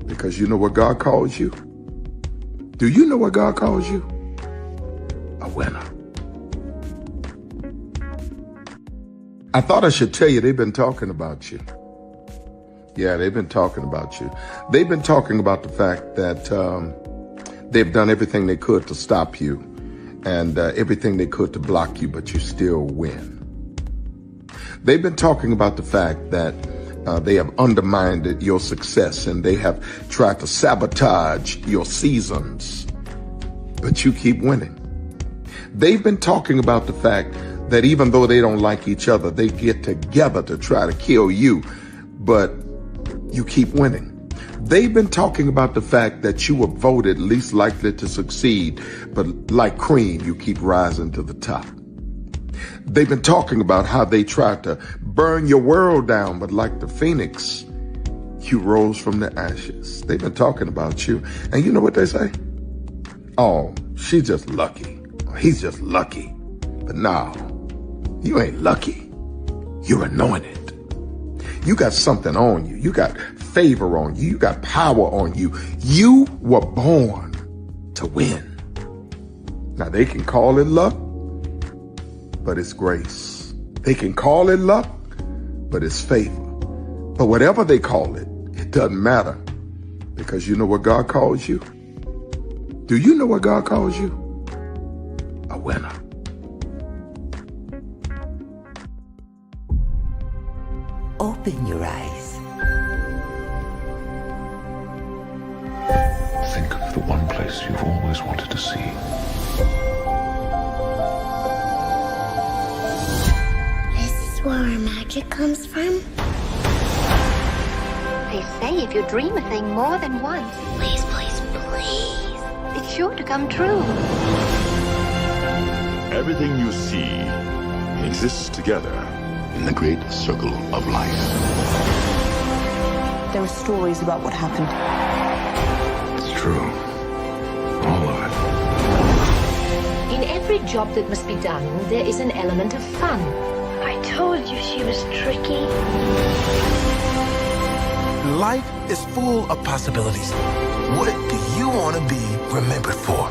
because you know what God calls you? Do you know what God calls you? A winner. I thought I should tell you they've been talking about you. Yeah, they've been talking about you. They've been talking about the fact that they've done everything they could to stop you and everything they could to block you, but you still win. They've been talking about the fact that they have undermined your success and they have tried to sabotage your seasons, but you keep winning. They've been talking about the fact that even though they don't like each other, they get together to try to kill you, but you keep winning. They've been talking about the fact that you were voted least likely to succeed, but like cream, you keep rising to the top. They've been talking about how they tried to burn your world down, but like the phoenix, you rose from the ashes. They've been talking about you. And you know what they say? Oh, she's just lucky. He's just lucky. But no, you ain't lucky. You're anointed. You got something on you. You got favor on you. You got power on you. You were born to win. Now they can call it luck, but it's grace. They can call it luck, but it's favor. But whatever they call it, it doesn't matter, because you know what God calls you? Do you know what God calls you? A winner. Open your eyes. Think of the one place you've always wanted to see. This is where our magic comes from? They say if you dream a thing more than once, Please, please, please. it's sure to come true. Everything you see exists together in the great circle of life. There are stories about what happened. It's true. every job that must be done, there is an element of fun. I told you she was tricky. Life is full of possibilities. What do you want to be remembered for?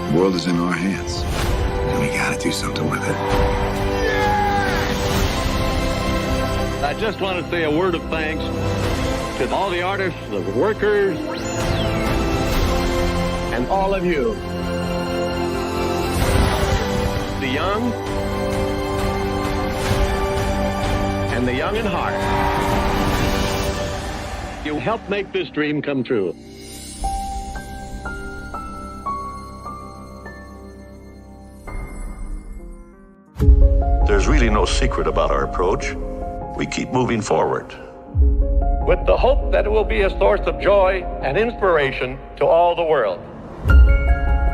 The world is in our hands, and we gotta do something with it. I just want to say a word of thanks to all the artists, the workers, and all of you. The young and the young in heart. You helped make this dream come true. There's really no secret about our approach. We keep moving forward. With the hope that it will be a source of joy and inspiration to all the world.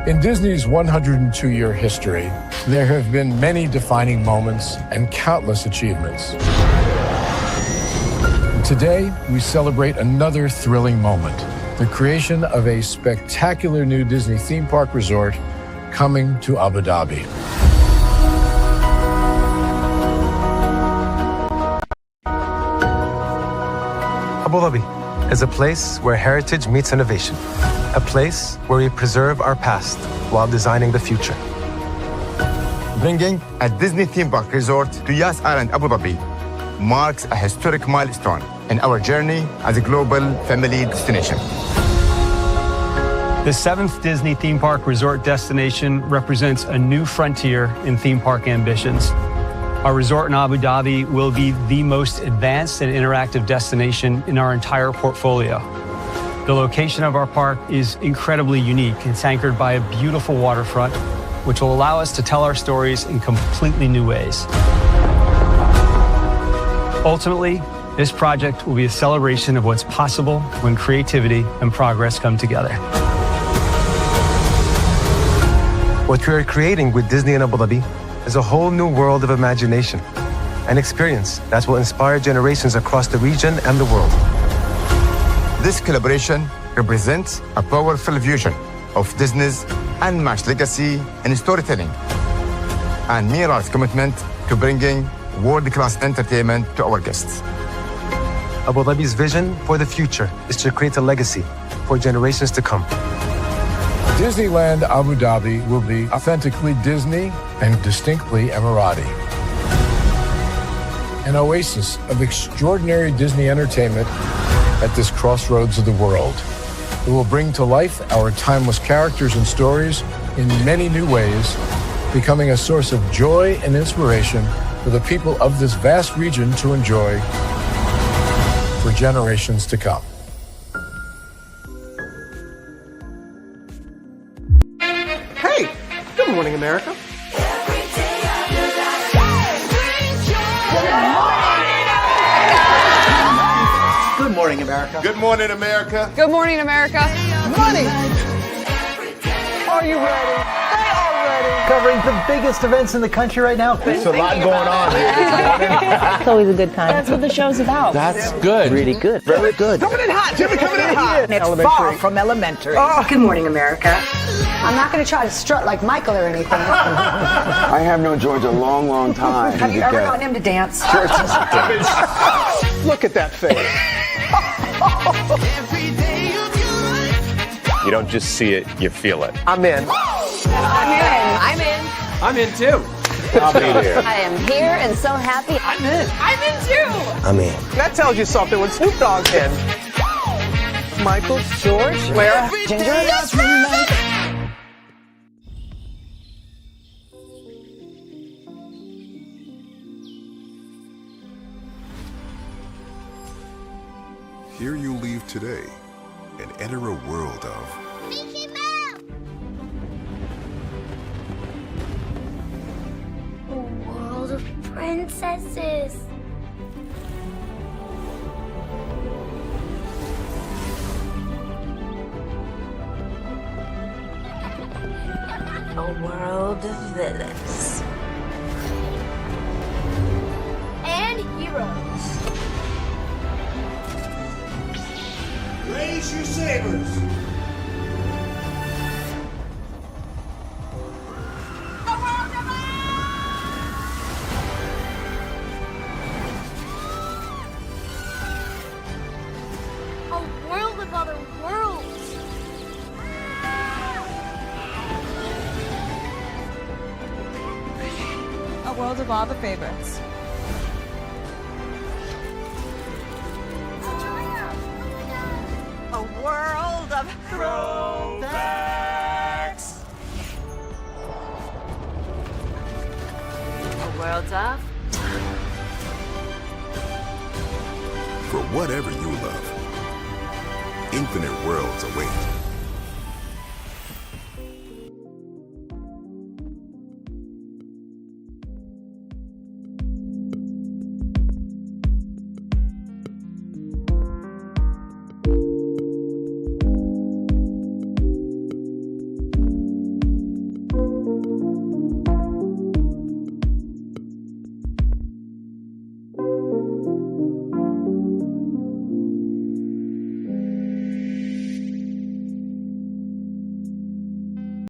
In Disney's 102-year history, there have been many defining moments and countless achievements. Today, we celebrate another thrilling moment, the creation of a spectacular new Disney theme park resort coming to Abu Dhabi. Abu Dhabi is a place where heritage meets innovation, a place where we preserve our past while designing the future. Bringing a Disney theme park resort to Yas Island, Abu Dhabi marks a historic milestone in our journey as a global family destination. The 7th Disney theme park resort destination represents a new frontier in theme park ambitions. Our resort in Abu Dhabi will be the most advanced and interactive destination in our entire portfolio. The location of our park is incredibly unique. It's anchored by a beautiful waterfront, which will allow us to tell our stories in completely new ways. Ultimately, this project will be a celebration of what's possible when creativity and progress come together. What we are creating with Disney in Abu Dhabi is a whole new world of imagination and experience that will inspire generations across the region and the world. This collaboration represents a powerful fusion of Disney's unmatched legacy in storytelling and mirrors commitment to bringing world-class entertainment to our guests. Abu Dhabi's vision for the future is to create a legacy for generations to come. Disneyland Abu Dhabi will be authentically Disney and distinctly Emirati. An oasis of extraordinary Disney entertainment at this crossroads of the world. It will bring to life our timeless characters and stories in many new ways, becoming a source of joy and inspiration for the people of this vast region to enjoy for generations to come. Hey, good morning, America. Good morning, America. Good morning, America. Good morning, America. Money. Are you ready? They are ready. Covering the biggest events in the country right now. There's a lot going on here this morning. It's always a good time. That's what the show's about. That's good. Really good. Very good. Coming in hot. Jimmy coming in hot. It's far from elementary. Oh, good morning, America. I'm not going to try to strut like Michael or anything. I have known George a long, long time. Have you ever gotten him to dance? Look at that face. You don't just see it, you feel it. I'm in. I'm in. I'm in. I'm in too. I'll be there. I am here and so happy. I'm in. I'm in too. I'm in. That tells you something when Snoop Dogg's in. Michael, George, where? Ginger. Here you leave today and enter a world of Mickey Mouse! A world of princesses. A world of villains. And heroes. Raise your sabers. world of all the favorites. A world of throwbacks. A world of For whatever you love, infinite worlds await.